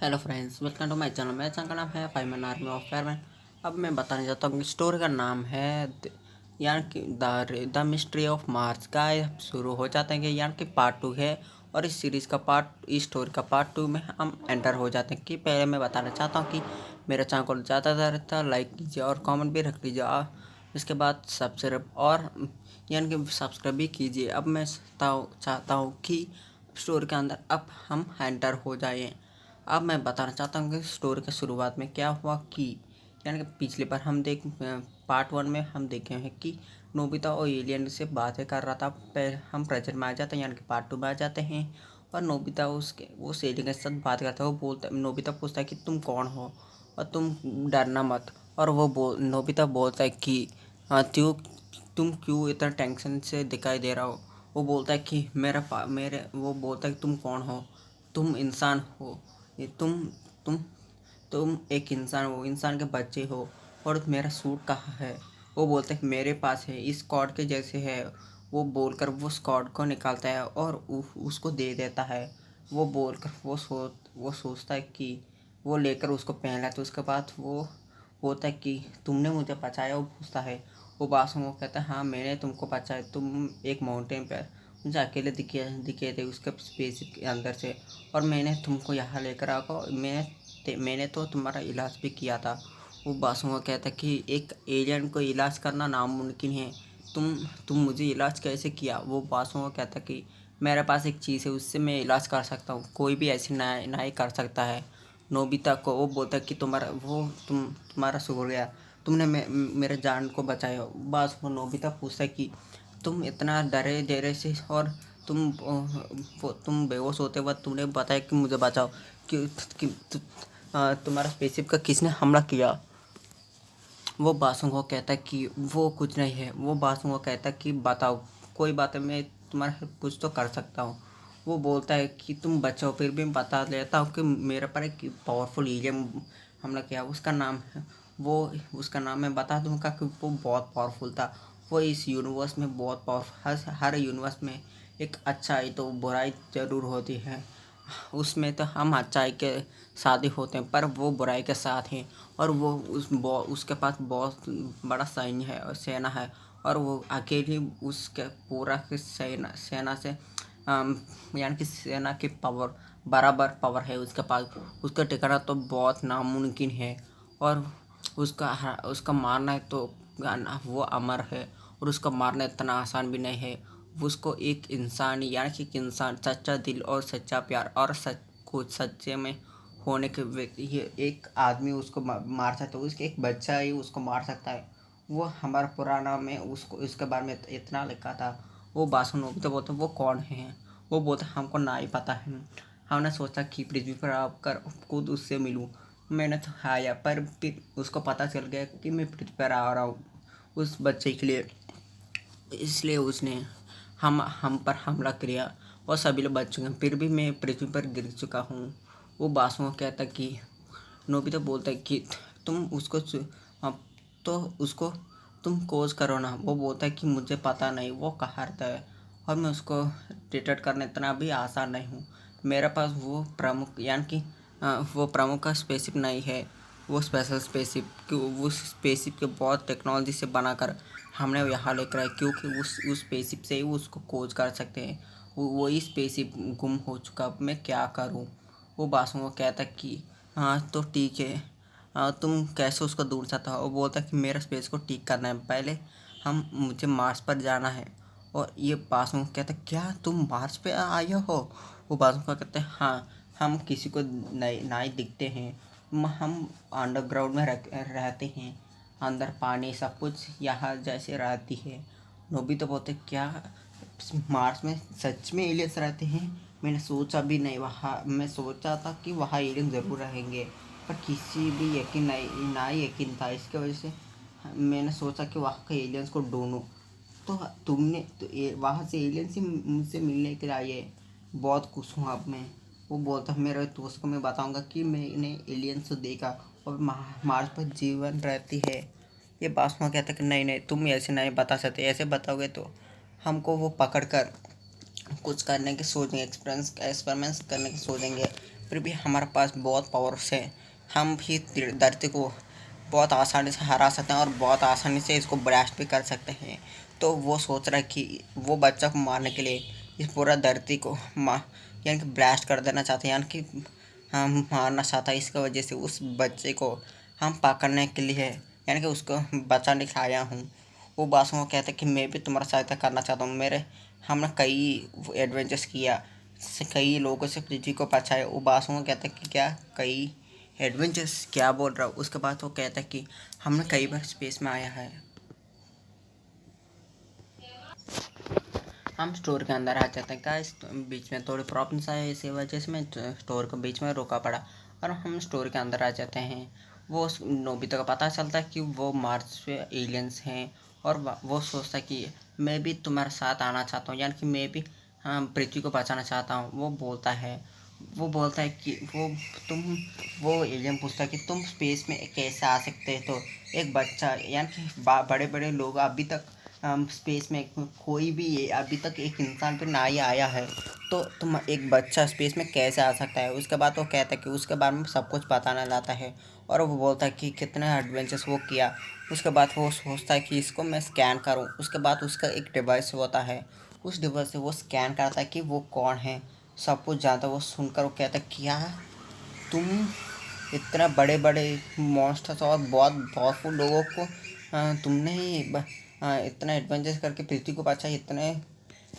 Hello friends, welcome to my channel. मेरे channel का नाम है फाइमन आर्मी ऑफ फायरमैन। अब मैं बताने चाहता हूँ कि स्टोरी का नाम है यानी कि द मिस्ट्री ऑफ मार्स का शुरू हो जाते हैं कि यानी कि पार्ट 2 है। और इस सीरीज़ का इस स्टोरी का पार्ट 2 में हम एंटर हो जाते हैं। कि पहले मैं बताना चाहता हूँ कि मेरे चैनल को ज़्यादा लाइक कीजिए और कमेंट भी रख लीजिए। इसके बाद सब्सक्राइब और यानी कि सब्सक्राइब भी कीजिए। अब मैं चाहता हूँ कि स्टोरी के अंदर अब हम एंटर हो जाएँ। अब मैं बताना चाहता हूँ कि स्टोरी की शुरुआत में क्या हुआ कि यानी कि पिछली बार पार्ट 1 में हम देखे हैं कि नोबिता और एलियन से बातें कर रहा था। पहले हम प्रेजेंट में आ जाते हैं यानी कि पार्ट 2 में आ जाते हैं। और नोबिता उस एलियन के साथ बात करता है। नोबिता पूछता है कि तुम कौन हो और तुम डरना मत। और नोबिता बोलता है कि तुम क्यों इतना टेंशन से दिखाई दे रहा हो। वो बोलता है कि वो बोलता है कि तुम कौन हो, तुम इंसान हो। ये तुम एक इंसान हो, इंसान के बच्चे हो। और मेरा सूट कहाँ है। वो बोलता है कि मेरे पास है, इस कॉर्ड के जैसे है। वो बोलकर वो उस कॉर्ड को निकालता है और उसको दे देता है। वो बोलकर वो सोचता है कि वो लेकर उसको पहना। तो उसके बाद वो बोलता है कि तुमने मुझे बचाया। वो पूछता है, वो बासु वो कहता है हाँ मैंने तुमको बचाया। तुम एक माउंटेन पर मुझे अकेले दिखे थे उसके स्पेसशिप के अंदर से। और मैंने तुमको यहाँ लेकर आकर मैंने तो तुम्हारा इलाज भी किया था। वो बासुआ कहता कि एक एलियन को इलाज करना नामुमकिन है। तुम मुझे इलाज कैसे किया। वो बासुआ कहता कि मेरे पास एक चीज़ है, उससे मैं इलाज कर सकता हूँ। कोई भी ऐसी ना कर सकता है। नोबिता को वो बोलता है कि तुम्हारा शुक्रिया, तुमने मेरे जान को बचाया। बासुआ नोबिता पूछता है कि तुम इतना डरे धीरे से और तुम बेहोश होते वक्त तुमने बताया कि मुझे बचाओ। कि तुम्हारा स्पेसशिप का किसने हमला किया। वो बासुओं कहता है कि वो कुछ नहीं है। वो बासुओं कहता है कि बताओ, कोई बात है, मैं तुम्हारा हेल्प कुछ तो कर सकता हूँ। वो बोलता है कि तुम बचाओ, फिर भी मैं बता देता हूँ कि मेरे पर एक पावरफुल एलियन हमला किया। उसका नाम मैं बता दूँगा कि वो बहुत पावरफुल था। वो इस यूनिवर्स में बहुत पावरफुल, हर यूनिवर्स में एक अच्छाई तो बुराई ज़रूर होती है। उसमें तो हम अच्छाई के साथ ही होते हैं, पर वो बुराई के साथ हैं। और उसके पास बहुत बड़ा सैन्य है और सेना है। और वो अकेली उसके पूरा की सेना से यानी कि सेना की पावर बराबर पावर है उसके पास। उसका ठिकाना तो बहुत नामुमकिन है। और उसका मारना है तो वो अमर है। और उसका मारना इतना आसान भी नहीं है। उसको एक इंसान यानी कि एक इंसान सच्चा दिल और सच्चा प्यार और कुछ सच्चे में होने के व्यक्ति, ये एक आदमी उसको मार सकता है। उसके एक बच्चा ही उसको मार सकता है। वो हमारा पुराना में उसको इसके बारे में इतना लिखा था। वो बासुन तो बोलते वो कौन है। वो बोलते हमको ना ही पता है। हमने सोचा कि पृथ्वी पर आकर खुद उससे मिलूं। मैंने तो आया, पर फिर उसको पता चल गया कि मैं पृथ्वी पर आ रहा हूँ उस बच्चे के लिए। इसलिए उसने हम पर हमला किया और सभी लोग बच चुके हैं। फिर भी मैं पृथ्वी पर गिर चुका हूँ। वो बासुओं कहता कि नोबिता बोलता है कि तुम उसको अब तो उसको तुम खोज करो ना। वो बोलता है कि मुझे पता नहीं वो कहाँ रहता है और मैं उसको डिटेक्ट करना इतना भी आसान नहीं हूँ। मेरे पास वो प्रमुख यानी कि वो प्रमुख का स्पेसशिप नहीं है। वो स्पेशल स्पेसशिप कि उस स्पेसशिप के बहुत टेक्नोलॉजी से बनाकर हमने यहाँ लेकर आए, क्योंकि उस स्पेसशिप से ही उसको खोज कर सकते हैं। वही स्पेसशिप गुम हो चुका, अब मैं क्या करूँ। वो बासुओं कहता कि हाँ तो ठीक है, तुम कैसे उसको ढूंढ सकता हो। वो बोलता कि मेरा स्पेस को ठीक करना है, पहले मुझे मार्स पर जाना है। और ये बासुओं कहता क्या तुम मार्स पे आए हो। वो बासुओं कहते हैं हाँ, हम किसी को नहीं दिखते हैं। हम अंडरग्राउंड में रहते हैं, अंदर पानी सब कुछ यहाँ जैसे रहती है। नोबी तो बोलते क्या मार्स में सच में एलियंस रहते हैं। मैंने सोचा भी नहीं, वहाँ मैं सोचा था कि वहाँ एलियन ज़रूर रहेंगे, पर किसी भी यकीन नहीं ना ही यकीन था। इसके वजह से मैंने सोचा कि वहाँ के एलियंस को ढूंढूं। तो तुमने तो वहाँ से एलियन से मुझसे मिलने के लिए आए, बहुत खुश हूँ अब मैं। वो बोलता मेरे दोस्त को मैं बताऊँगा कि मैंने एलियंस को देखा और मार्स पर जीवन रहती है। ये बासुआ कहता कि नहीं नहीं, तुम ऐसे नहीं बता सकते। ऐसे बताओगे तो हमको वो पकड़ कर कुछ करने की सोचेंगे, एक्सपेरिमेंट्स करने की सोचेंगे। फिर भी हमारे पास बहुत पावर्स है, हम भी धरती को बहुत आसानी से हरा सकते हैं और बहुत आसानी से इसको ब्लास्ट भी कर सकते हैं। तो वो सोच रहा है कि वो बच्चा को मारने के लिए इस पूरा धरती को यानी कि ब्लास्ट कर देना चाहते हैं, यानी कि हम मारना चाहता है। इसकी वजह से उस बच्चे को हम पकड़ने के लिए यानी कि उसको बचाने के आया हूँ। वो बासुओं को कहता है कि मैं भी तुम्हारा सहायता करना चाहता हूँ। हमने कई एडवेंचर्स किया, कई लोगों से पृथ्वी को बचाया। वो बासुओं को कहता है कि क्या कई एडवेंचर्स क्या बोल रहा हूँ। उसके बाद वो कहता है कि हमने कई बार स्पेस में आया है। हम स्टोर के अंदर आ जाते हैं। गाइस बीच में थोड़ी प्रॉब्लम्स आए, इसी वजह से मैं स्टोर को बीच में रोका पड़ा और हम स्टोर के अंदर आ जाते हैं। वो नोबिता का पता चलता है कि वो मार्स पे एलियंस हैं और वो सोचता है कि मैं भी तुम्हारे साथ आना चाहता हूँ, यानी कि मैं भी पृथ्वी को बचाना चाहता हूँ। वो बोलता है कि तुम वो एलियन पूछता है कि तुम स्पेस में कैसे आ सकते हो। तो एक बच्चा यानी कि बड़े बड़े लोग अभी तक स्पेस में कोई भी अभी तक एक इंसान पे ना ही आया है, तो तुम एक बच्चा स्पेस में कैसे आ सकता है। उसके बाद वो कहता है कि उसके बारे में सब कुछ बताने लाता है और वो बोलता है कि कितने एडवेंचर्स वो किया। उसके बाद वो सोचता है कि इसको मैं स्कैन करूं। उसके बाद उसका एक डिवाइस होता है, उस डिवाइस से वो स्कैन करता है कि वो कौन है, सब कुछ जानता है। वो सुनकर वो कहता है क्या तुम इतना बड़े बड़े मॉन्स्टर्स और बहुत पावरफुल लोगों को तुमने ही इतना एडवेंचर्स करके पृथ्वी को बचा। इतने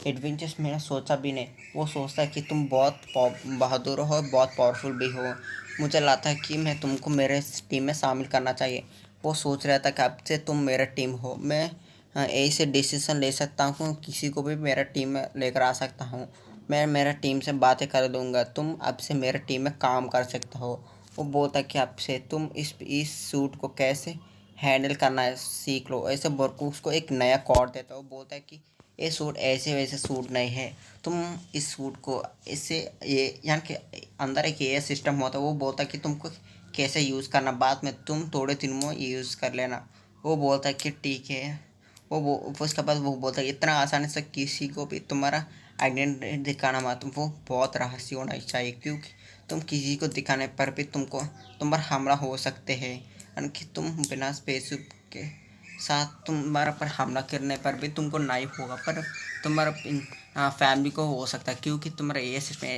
एडवेंचर्स मैंने सोचा भी नहीं। वो सोचता है कि तुम बहुत बहादुर हो, बहुत पावरफुल भी हो। मुझे लगता है कि मैं तुमको मेरे टीम में शामिल करना चाहिए। वो सोच रहा था कि अब से तुम मेरा टीम हो, मैं ऐसे डिसीजन ले सकता हूँ, किसी को भी मेरा टीम में लेकर आ सकता हूँ। मैं मेरा टीम से बातें कर दूंगा, तुम अब से मेरे टीम में काम कर सकते हो। वो बोलता है कि अब से तुम इस सूट को कैसे हैंडल करना है सीख लो। ऐसे बोल को उसको एक नया कॉर्ड देता है। वो बोलता है कि ये सूट ऐसे वैसे सूट नहीं है, तुम इस सूट को इससे ये यानी कि अंदर एक ये सिस्टम होता है। वो बोलता है कि तुमको कैसे यूज़ करना, बाद में तुम थोड़े दिन में यूज़ कर लेना। वो बोलता है कि ठीक है। वो उसके बाद वो बोलता है इतना आसानी से किसी को भी तुम्हारा आइडेंटिटी दिखाना मत, वो बहुत रहस्य होना चाहिए, क्योंकि तुम किसी को दिखाने पर भी तुम पर हमला हो सकते हैं। यानी कि तुम बिना स्पेस के साथ तुम्हारा पर हमला करने पर भी तुमको नहीं होगा, पर तुम्हारा फैमिली को हो सकता है, क्योंकि तुम्हारा ऐसे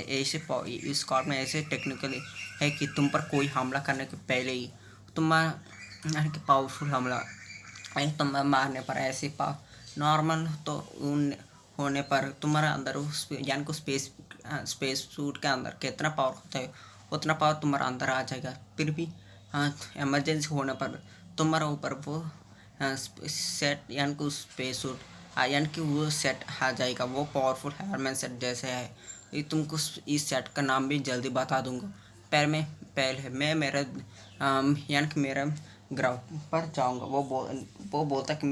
इस कॉर्ड में ऐसे टेक्निकली है कि तुम पर कोई हमला करने के पहले ही तुम्हारा यानी कि पावरफुल हमला तुम मारने पर ऐसे नॉर्मल तो उन होने पर तुम्हारा अंदर उस यानी कि स्पेस सूट के अंदर कितना पावर होता है उतना पावर तुम्हारा अंदर आ जाएगा। फिर भी इमरजेंसी होने पर तुम्हारा ऊपर वो सेट यानी कि उस स्पेस सूट यानी कि वो सेट आ जाएगा। वो पावरफुल हेयरमैन सेट जैसे है। ये तुमको इस सेट का नाम भी जल्दी बता दूंगा। पहले मैं मेरा यानी कि मेरा ग्राउंड पर जाऊंगा। वो बोलता है कि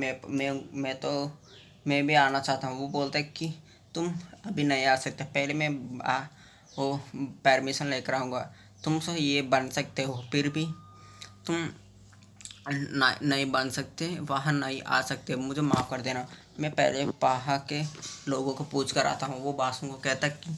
मैं भी आना चाहता हूँ। वो बोलता है कि तुम अभी नहीं आ सकते, पहले मैं वो परमिशन लेकर आऊँगा। तुम से ये बन सकते हो, फिर भी तुम नहीं बन सकते, वहाँ नहीं आ सकते, मुझे माफ़ कर देना। मैं पहले वहाँ के लोगों को पूछ कर आता हूँ। वो बासुओं को कहता कि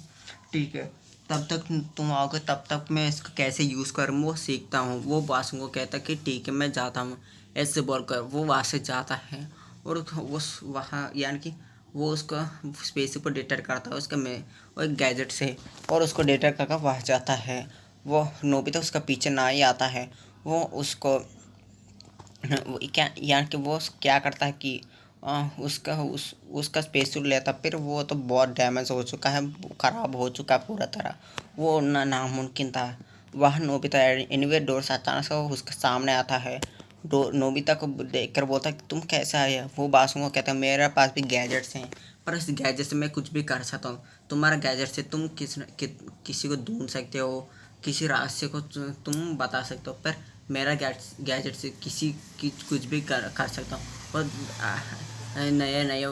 ठीक है, तब तक तुम आओगे, तब तक मैं इसको कैसे यूज़ करूँ वो सीखता हूँ। वो बासुओं को कहता कि ठीक है मैं जाता हूँ। ऐसे बोलकर वो वहाँ से जाता है और उस वहाँ यानी कि वो उसका स्पेस को डिटेक्ट करता है उसका में वो एक गैजेट से, और उसको डिटेक्ट करके वहाँ जाता है। वो नोबिता उसका पीछे ना ही आता है। वो उसको क्या यानी कि वो क्या करता है कि उसका स्पेस सूट लेता, फिर वो तो बहुत डैमेज हो चुका है, ख़राब हो चुका है पूरा तरह। वो नामुमकिन था। वह नोबिता एनीवे डोर से अचानक से वो उसके सामने आता है। नोबिता को देखकर बोलता है कि तुम कैसे आए। वो बासुओं को कहता है मेरे पास भी गैजेट्स हैं, पर इस गैजेट से मैं कुछ भी कर सकता हूँ। तुम्हारा गैजेट से तुम किसी को ढूंढ सकते हो, किसी रास्ते को तुम बता सकते हो, पर मेरा गैजेट से किसी की कुछ भी कर सकता हूँ और नए नए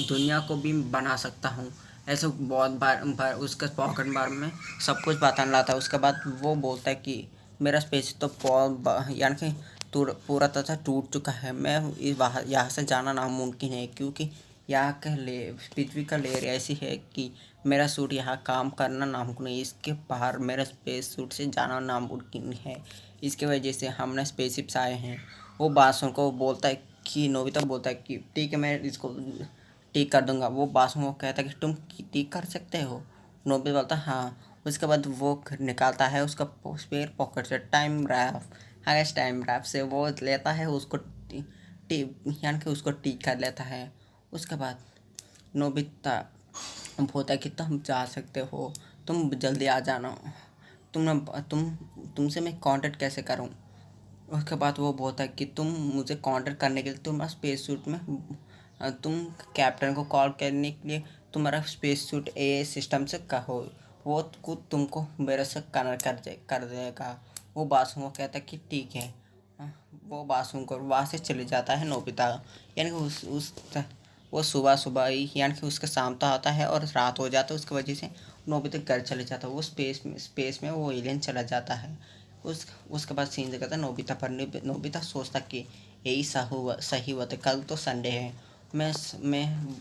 दुनिया को भी बना सकता हूँ। ऐसे बहुत बार उसका पॉकेट बार में सब कुछ बताने लाता है। उसके बाद वो बोलता है कि मेरा स्पेस तो यानी कि पूरा तरह टूट चुका है। मैं यहाँ से जाना नामुमकिन है, क्योंकि यहाँ का पृथ्वी का लेयर ऐसी है कि मेरा सूट यहाँ काम करना नामुमकिन है, इसके बाहर मेरा स्पेस सूट से जाना नामुमकिन है। इसके वजह से हमने स्पेसशिप्स आए हैं। वो बासुन को बोलता है कि नोबिता बोलता है कि ठीक है मैं इसको ठीक कर दूंगा। वो बासुन को कहता है कि तुम ठीक कर सकते हो। नोबिता बोलता है हाँ। उसके बाद वो निकालता है उसका स्पेयर पॉकेट से टाइम रैप। हाँ टाइम रैप से वो लेता है उसको यानी कि उसको ठीक कर लेता है। उसके बाद नोबिता बोलता है कि तुम जा सकते हो, तुम जल्दी आ जाना। तुमसे मैं कांटेक्ट कैसे करूं। उसके बाद वो बोलता है कि तुम मुझे कांटेक्ट करने के लिए तुम्हारा स्पेस सूट में तुम कैप्टन को कॉल करने के लिए तुम्हारा स्पेस सूट ए सिस्टम से कहो, वो खुद तुमको मेरे से कनेक्ट कर देगा। वो बासुओं को कहता है कि ठीक है। वो बासुओं को वहाँ से चले जाता है नोबिता। यानी कि वो सुबह सुबह ही यानी कि उसका शाम तो आता है और रात हो जाता है। उसकी वजह से नोबिता घर चले जाता है। वो स्पेस में वो एलियन चला जाता है। उसके बाद सीन दिखाता है नोबिता पर। नोबिता सोचता कि यही सही हुआ था, कल तो संडे है। मैं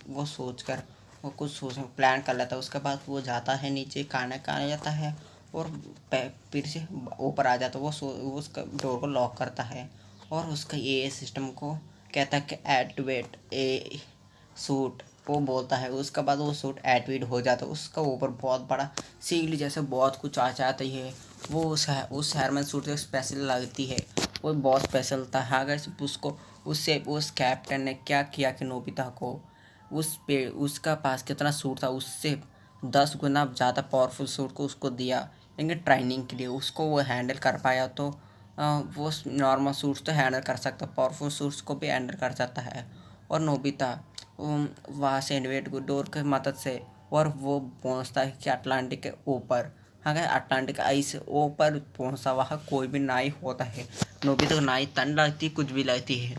वो सोच कर वो कुछ प्लान कर लेता है। उसके बाद वो जाता है नीचे खाना खाने जाता है और फिर से ऊपर आ जाता है। वो उसका डोर को लॉक करता है और उसका ये सिस्टम को कहता है कि एक्टिवेट ए सूट। वो बोलता है। उसके बाद वो सूट एक्टिवेट हो जाता है। उसका ऊपर बहुत बड़ा सील जैसे बहुत कुछ आ जाता है। वो उस हेयरमैन सूट से स्पेशल लगती है। वो बहुत स्पेशल था। अगर उसको उससे उस कैप्टन ने क्या किया कि नोबिता को उसका पास कितना सूट था उससे 10 गुना ज़्यादा पावरफुल सूट को उसको दिया, लेकिन ट्रेनिंग के लिए उसको वो हैंडल कर पाया। तो वो नॉर्मल सूट्स तो हैंडल कर सकता, पावरफुल सूट्स को भी हैंडल कर सकता है। और नोबिता वहाँ से इन्वेट डोर की मदद से और वो पहुँचता है कि अटलांटिक के ऊपर। अगर अटलांटिक आइस ऊपर पहुँचता वहाँ कोई भी नाई होता है। नोबिता को नाई तन लगती कुछ भी लगती है।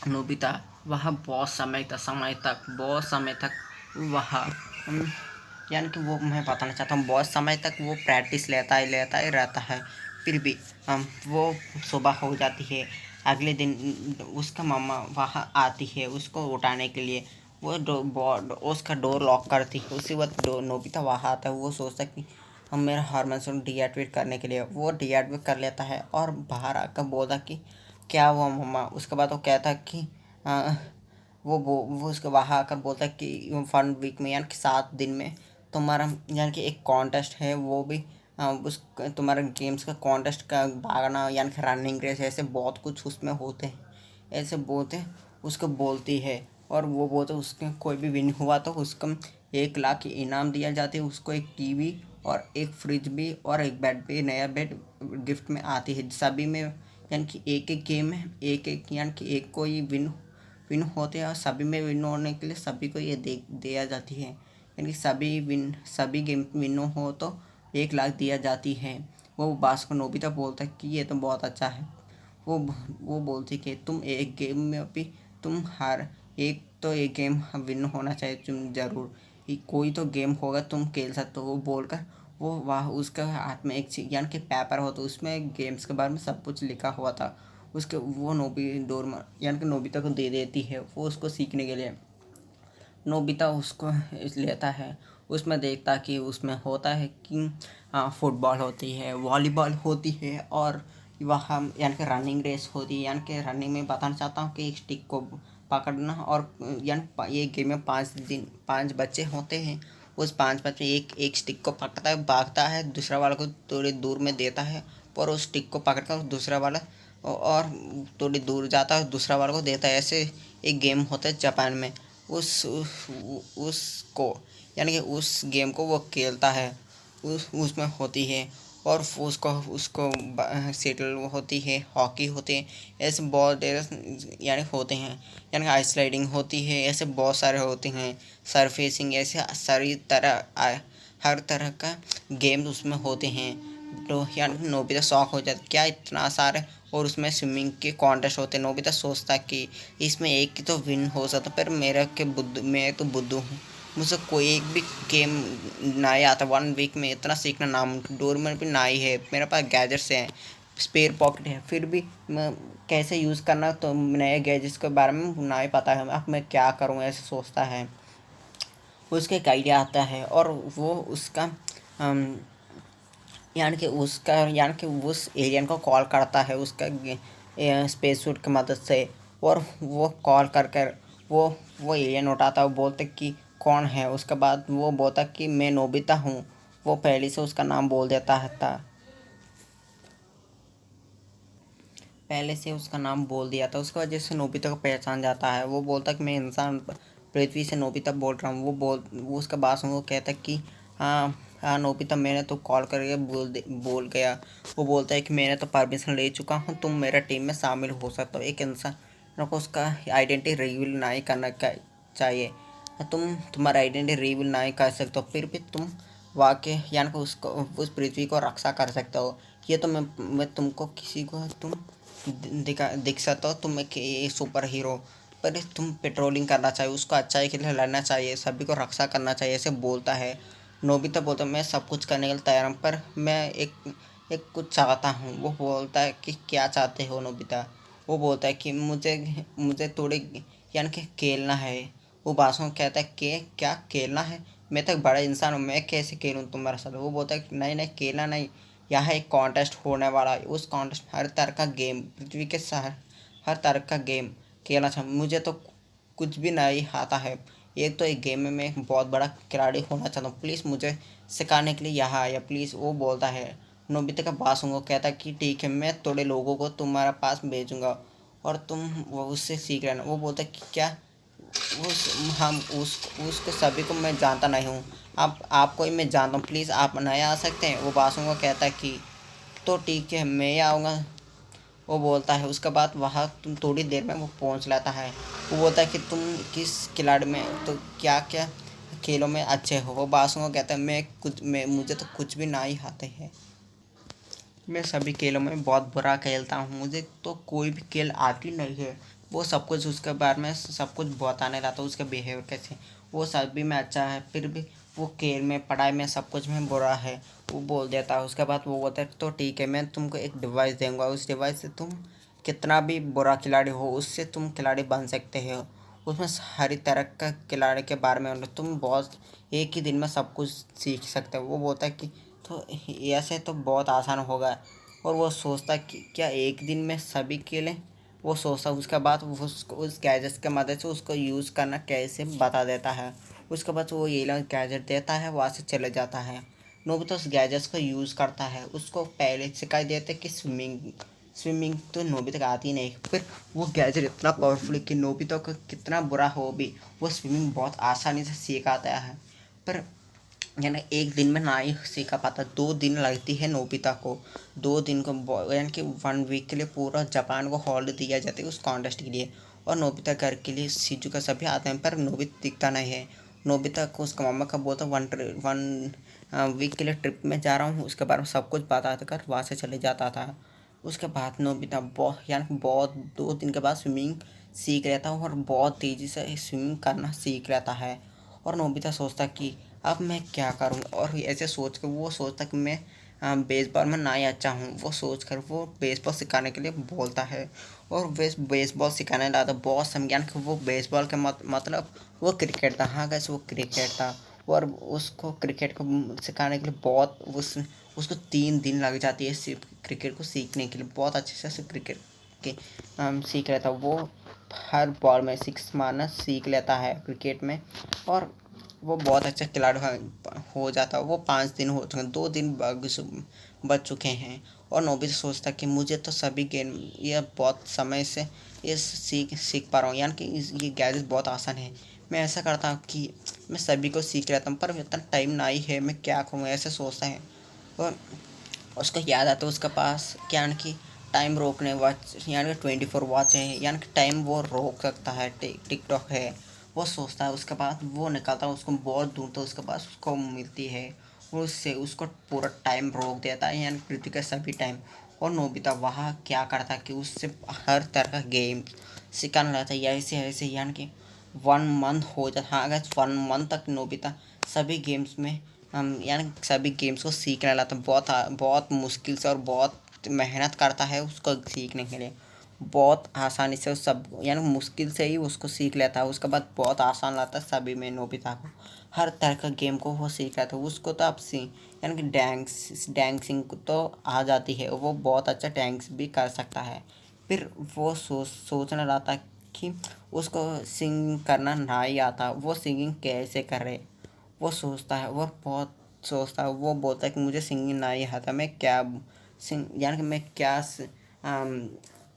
नोबिता वह बहुत समय तक वह यानी कि वो मैं बताना चाहता हूँ बहुत समय तक वो प्रैक्टिस लेता ही रहता है। फिर भी वो सुबह हो जाती है। अगले दिन उसका मम्मा वहाँ आती है उसको उठाने के लिए। वो उसका डोर लॉक करती है। उसी वक्त नोबिता वहाँ आता है। वो सोचता है कि हम मेरा हारमोन डीएक्टिवेट करने के लिए वो डीएक्टिवेट कर लेता है और बाहर आकर बोलता कि क्या हुआ मम्मा। उसके बाद वो कहता कि वो उसके वहाँ आकर बोलता है कि 1 वीक में यानी कि 7 दिन में तुम्हारा यानी कि एक कॉन्टेस्ट है। वो भी उस तुम्हारा गेम्स का कॉन्टेस्ट का भागना यानी कि रनिंग रेस ऐसे बहुत कुछ उसमें होते हैं। ऐसे बोलते उसको बोलती है और वो बोलते उसके कोई भी विन हुआ तो उसको 1 लाख की इनाम दिया जाती है। उसको एक टीवी और एक फ्रिज भी और एक बेड भी नया बेड गिफ्ट में आती है। सभी में यानी कि एक एक गेम में एक यानी कि एक को ही विन होते हैं और सभी में विन होने के लिए सभी को ये दिया जाती है। यानी कि सभी गेम विन हो तो 1 लाख दिया जाती है। वो बास को नोबिता बोलता है कि ये तो बहुत अच्छा है। वो बोलती कि तुम एक गेम में भी तुम हर एक गेम विन होना चाहिए तुम ज़रूर। कोई तो गेम होगा तुम खेल सकते हो। वो बोलकर वो वहाँ उसके हाथ में एक यानी कि पेपर हो तो उसमें गेम्स के बारे में सब कुछ लिखा हुआ था। उसके वो यानी कि नोबिता को दे देती है वो उसको सीखने के लिए। नोबिता उसको लेता है। उसमें देखता कि उसमें होता है कि फुटबॉल होती है, वॉलीबॉल होती है और वहाँ यानी कि रनिंग रेस होती है। यानी कि रनिंग में बताना चाहता हूँ कि एक स्टिक को पकड़ना और यानी ये गेम में 5 बच्चे होते हैं। उस 5 बच्चे एक एक स्टिक को पकड़ता है, भागता है, दूसरा वाला को थोड़ी दूर में देता है और उस स्टिक को पकड़कर दूसरा वाला और थोड़ी दूर जाता है दूसरा वाला को देता है। ऐसे एक गेम होता है जापान में। उसको यानी कि उस गेम को वो खेलता है। उसमें होती है और उसको सेटल होती है, हॉकी होते हैं, ऐसे बहुत यानी होते हैं। यानी आइस राइडिंग होती है, ऐसे बहुत सारे होते हैं, सरफेसिंग ऐसे सारी हर तरह का गेम उसमें होते हैं। तो यानी नोबिता शौक हो जाता क्या इतना सारे। और उसमें स्विमिंग के कॉन्टेस्ट होते हैं। नोबिता सोचता कि इसमें एक की तो विन हो सकता पर मैं तो बुद्धू हूँ, मुझे कोई एक भी गेम नहीं आता। 1 वीक में इतना सीखना नामुमकिन। डोर में भी नहीं है, मेरे पास गैजेट्स हैं, स्पेयर पॉकेट है, फिर भी मैं कैसे यूज़ करना तो नए गैजेट्स के बारे में नहीं पता है। अब मैं क्या करूँ ऐसे सोचता है। उसको एक आइडिया आता है और वो उसका यानी कि उस एलियन को कॉल करता है उसका स्पेस सूट की मदद से। और वो कॉल कर कर वो एलियन उठाता है। वो बोलते कि कौन है। उसके बाद वो बोलता कि मैं नोबिता हूँ। वो पहले से उसका नाम बोल देता है पहले से उसका नाम बोल दिया था। उसकी वजह से नोबिता को पहचान जाता है। वो बोलता कि मैं इंसान पृथ्वी से नोबिता बोल रहा हूँ। वो उसका बात सुन वो कहता है कि हाँ हाँ नोबिता, मैंने तो कॉल करके बोल गया। वो बोलता है कि मैंने तो परमिशन ले चुका हूँ, तुम मेरा टीम में शामिल हो सकते हो। एक इंसान को उसका आइडेंटिटी रिवील नहीं करना चाहिए। तुम्हारा आइडेंटिटी रिवील नहीं कर सकते हो, फिर भी तुम वाकई यानी कि उसको उस पृथ्वी को रक्षा कर सकते हो। ये तो मैं तुमको किसी को तुम दिख सकता हो, तुम एक सुपर हीरो, पर तुम पेट्रोलिंग करना चाहिए, उसको अच्छाई के लिए लड़ना चाहिए, सभी को रक्षा करना चाहिए, ऐसे बोलता है। नोबिता बोलता है मैं सब कुछ करने के लिए तैयार हूँ, पर मैं एक एक कुछ चाहता हूँ। वो बोलता है कि क्या चाहते हो नोबिता। वो बोलता है कि मुझे मुझे थोड़ी यानी कि खेलना है। वो बासुओं कहता है कि क्या खेलना है, मैं तो एक बड़ा इंसान हूँ, मैं कैसे खेलूँ तुम्हारे साथ। वो बोलता है कि नहीं नहीं खेलना नहीं, यहाँ एक कॉन्टेस्ट होने वाला है। उस कॉन्टेस्ट हर तरह का गेम पृथ्वी के शहर हर तरह का गेम खेलना चाहिए। मुझे तो कुछ भी नहीं आता है, एक तो एक गेम में मैं एक बहुत बड़ा खिलाड़ी होना चाहता हूँ, प्लीज़ मुझे सिखाने के लिए यहाँ आया प्लीज़। वो बोलता है। नोबिता का बात सुनकर कहता है कि ठीक है, मैं थोड़े लोगों को तुम्हारे पास भेजूंगा और तुम वो उससे सीख लेना। वो बोलता है कि क्या उस हम उसको सभी को मैं जानता नहीं हूँ, आपको ही मैं जानता हूँ, प्लीज़ आप नहीं आ सकते हैं। वो बासुओं को कहता है कि तो ठीक है मैं आऊँगा। वो बोलता है। उसके बाद वहाँ तुम थोड़ी देर में वो पहुँच लाता है। वो बोलता है कि तुम किस खिलाड़ी में तो क्या क्या खेलों में अच्छे हो। वो बासुओं को कहता है मैं मुझे तो कुछ भी नहीं आते हैं, मैं सभी खेलों में बहुत बुरा खेलता हूँ, मुझे तो कोई भी खेल आती नहीं है। वो सब कुछ उसके बारे में सब कुछ बताने लगा, उसका बिहेवियर कैसे वो सभी में अच्छा है, फिर भी वो खेल में पढ़ाई में सब कुछ में बुरा है। वो बोल देता है। उसके बाद वो बोलता है तो ठीक है, मैं तुमको एक डिवाइस दूंगा, उस डिवाइस से तुम कितना भी बुरा खिलाड़ी हो उससे तुम खिलाड़ी बन सकते हो। उसमें हर तरह का खिलाड़ी के बारे में तुम बहुत एक ही दिन में सब कुछ सीख सकते हो। वो बोलता है कि तो ऐसे तो बहुत आसान होगा। और वो सोचता कि क्या एक दिन में सभी खेलें। वो सोचता उसके बाद वो उसको उस गैजेट्स की मदद से उसको यूज़ करना कैसे बता देता है। उसके बाद वो ये लोग गैजेट देता है, वहाँ से चले जाता है। नोबिता उस गैजेट्स को यूज़ करता है। उसको पहले सिखाई देते कि स्विमिंग स्विमिंग तो नोबिता को आती नहीं, फिर वो गैजेट इतना पावरफुल है कि नोबिता को कितना बुरा हो भी वो स्विमिंग बहुत आसानी से सीख आता है। पर यानी एक दिन में ना ही सीखा पाता, 2 दिन लगती है नोबिता को। 2 दिन को यानी कि 1 वीक के लिए पूरा जापान को हॉल्ड दिया जाता है उस कॉन्टेस्ट के लिए। और नोबिता घर के लिए शिजुका सभी आते हैं, पर नोबिता दिखता नहीं है। नोबिता को उसका मामा का बोलता 1 वीक के लिए ट्रिप में जा रहा हूँ, उसके बारे में सब कुछ बता कर वहाँ से चले जाता था। उसके बाद नोबिता बहुत यानी बहुत 2 दिन के बाद स्विमिंग सीख लेता है और बहुत तेज़ी से स्विमिंग करना सीख लेता है। और नोबिता सोचता कि अब मैं क्या करूं, और ऐसे सोच कर वो सोचता कि मैं बेसबॉल में ना ही अच्छा हूँ। वो सोच कर वो बेसबॉल सिखाने के लिए बोलता है और वे बेसबॉल सिखाने लगा था। बहुत समझान कि वो बेसबॉल के मतलब वो क्रिकेट था। हाँ कैसे वो क्रिकेट था। और उसको क्रिकेट को सिखाने के लिए बहुत उसको 3 दिन लग जाती है सिर्फ क्रिकेट को सीखने के लिए। बहुत अच्छे से क्रिकेट के सीख लेता वो। हर बॉल में 6 मारना सीख लेता है क्रिकेट में। और वो बहुत अच्छा खिलाड़ी हो जाता है। वो 5 दिन हो चुके हैं, 2 दिन बच चुके हैं। और नोबिता सोचता कि मुझे तो सभी गेम ये बहुत समय से ये सीख सीख पा रहा हूँ, यानी कि ये गैजेट बहुत आसान है। मैं ऐसा करता हूँ कि मैं सभी को सीख लेता हूँ, पर इतना टाइम नहीं है, मैं क्या करूँ ऐसे सोचता है। और उसको याद आता है उसके पास यानी कि टाइम रोकने वॉच यानी कि 24 वॉच है, यानी कि टाइम वो रोक सकता है। टिकटॉक है। वो सोचता है। उसके बाद वो निकलता है, उसको बहुत दूर तो उसके पास उसको मिलती है। वो उससे उसको पूरा टाइम रोक देता है, यानी पृथ्वी का सभी टाइम। और नोबिता वहाँ क्या करता है कि उससे हर तरह का गेम सिखाने लगता है ऐसे ऐसे, यानी कि 1 मंथ हो जाता। हाँ अगर 1 मंथ तक नोबिता सभी गेम्स में हम यानी सभी गेम्स को सीखने लगा तो बहुत बहुत मुश्किल से और बहुत मेहनत करता है उसको सीखने के लिए। बहुत आसानी से उस सब यानी मुश्किल से ही उसको सीख लेता है। उसके बाद बहुत आसान लगता है सभी में नोबिता को, हर तरह का गेम को वो सीख लेता है। उसको तो अब यानी कि डैंसिंग तो आ जाती है, वो बहुत अच्छा डैंस भी कर सकता है। फिर वो सोचने लगता है कि उसको सिंग करना ना ही आता, वो सिंगिंग कैसे करे। वो सोचता है, वो बहुत सोचता है। वो बोलता है कि मुझे सिंगिंग नहीं आता, मैं क्या सिंग यानी कि मैं क्या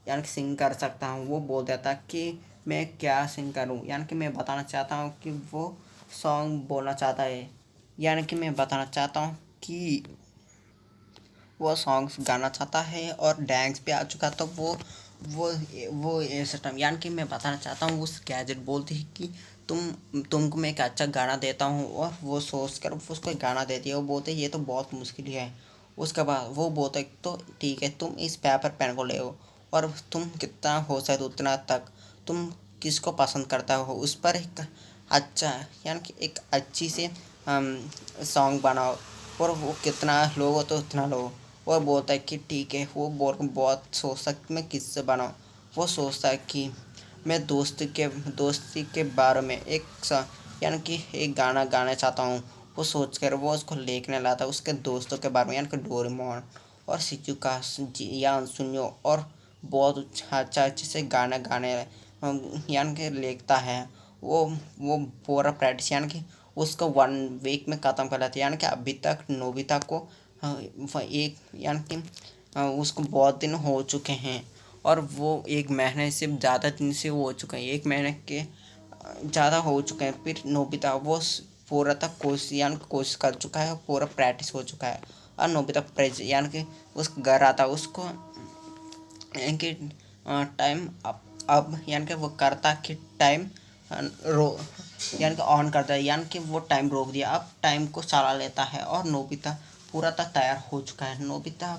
यानी कि सिंग कर सकता हूँ। वो बोल देता कि मैं क्या सिंग करूँ, यानी कि मैं बताना चाहता हूँ कि वो सॉन्ग बोलना चाहता है, यानी कि मैं बताना चाहता हूँ कि वो सॉन्ग्स गाना चाहता है और डांस पे आ चुका। तो वो वो ये सिस्टम यानी कि मैं बताना चाहता हूँ। उस गैजेट बोलती है कि तुमको मैं एक अच्छा गाना देता हूँ, और वो सोच कर उसको गाना देती है। वो बोलते ये तो बहुत मुश्किल है। उसके बाद वो बोलते तो ठीक है, तुम इस पेपर पेन को ले आओ, और तुम कितना हो सके उतना तक तुम किसको पसंद करता हो उस पर एक अच्छा यानी कि एक अच्छी सी सॉन्ग बनाओ, और वो कितना लोग हो तो उतना लो। वो बोलता है कि ठीक है। वो बहुत सोचता है कि मैं किससे बनाऊँ। वो सोचता है कि मैं दोस्ती के बारे में यानी कि एक गाना गाना चाहता हूँ। वो सोच कर वो उसको लिखने लाता है उसके दोस्तों के बारे में, यानी कि डोरेमोन और शिजुका, जियान, सुनियो, और बहुत अच्छा अच्छे से गाना गाने यानी कि लिखता है। वो वो पूरा प्रैक्टिस यानी कि उसको 1 वीक में ख़त्म कर लेते, यानी कि अभी तक नोबिता को एक यानी कि उसको बहुत दिन हो चुके हैं, और वो 1 महीने से ज़्यादा दिन से वो हो चुके हैं, 1 महीने के ज़्यादा हो चुके हैं। फिर नोबिता वो पूरा तक कोशिश कर चुका है, पूरा प्रैक्टिस हो चुका है। और नोबिता प्रेज यानी कि उस घर आता है उसको यानी कि टाइम अब यानी कि वो करता कि टाइम रो यानी कि ऑन करता है, यानी कि वो टाइम रोक दिया। अब टाइम को चला लेता है, और नोबिता पूरा तक तैयार हो चुका है। नोबिता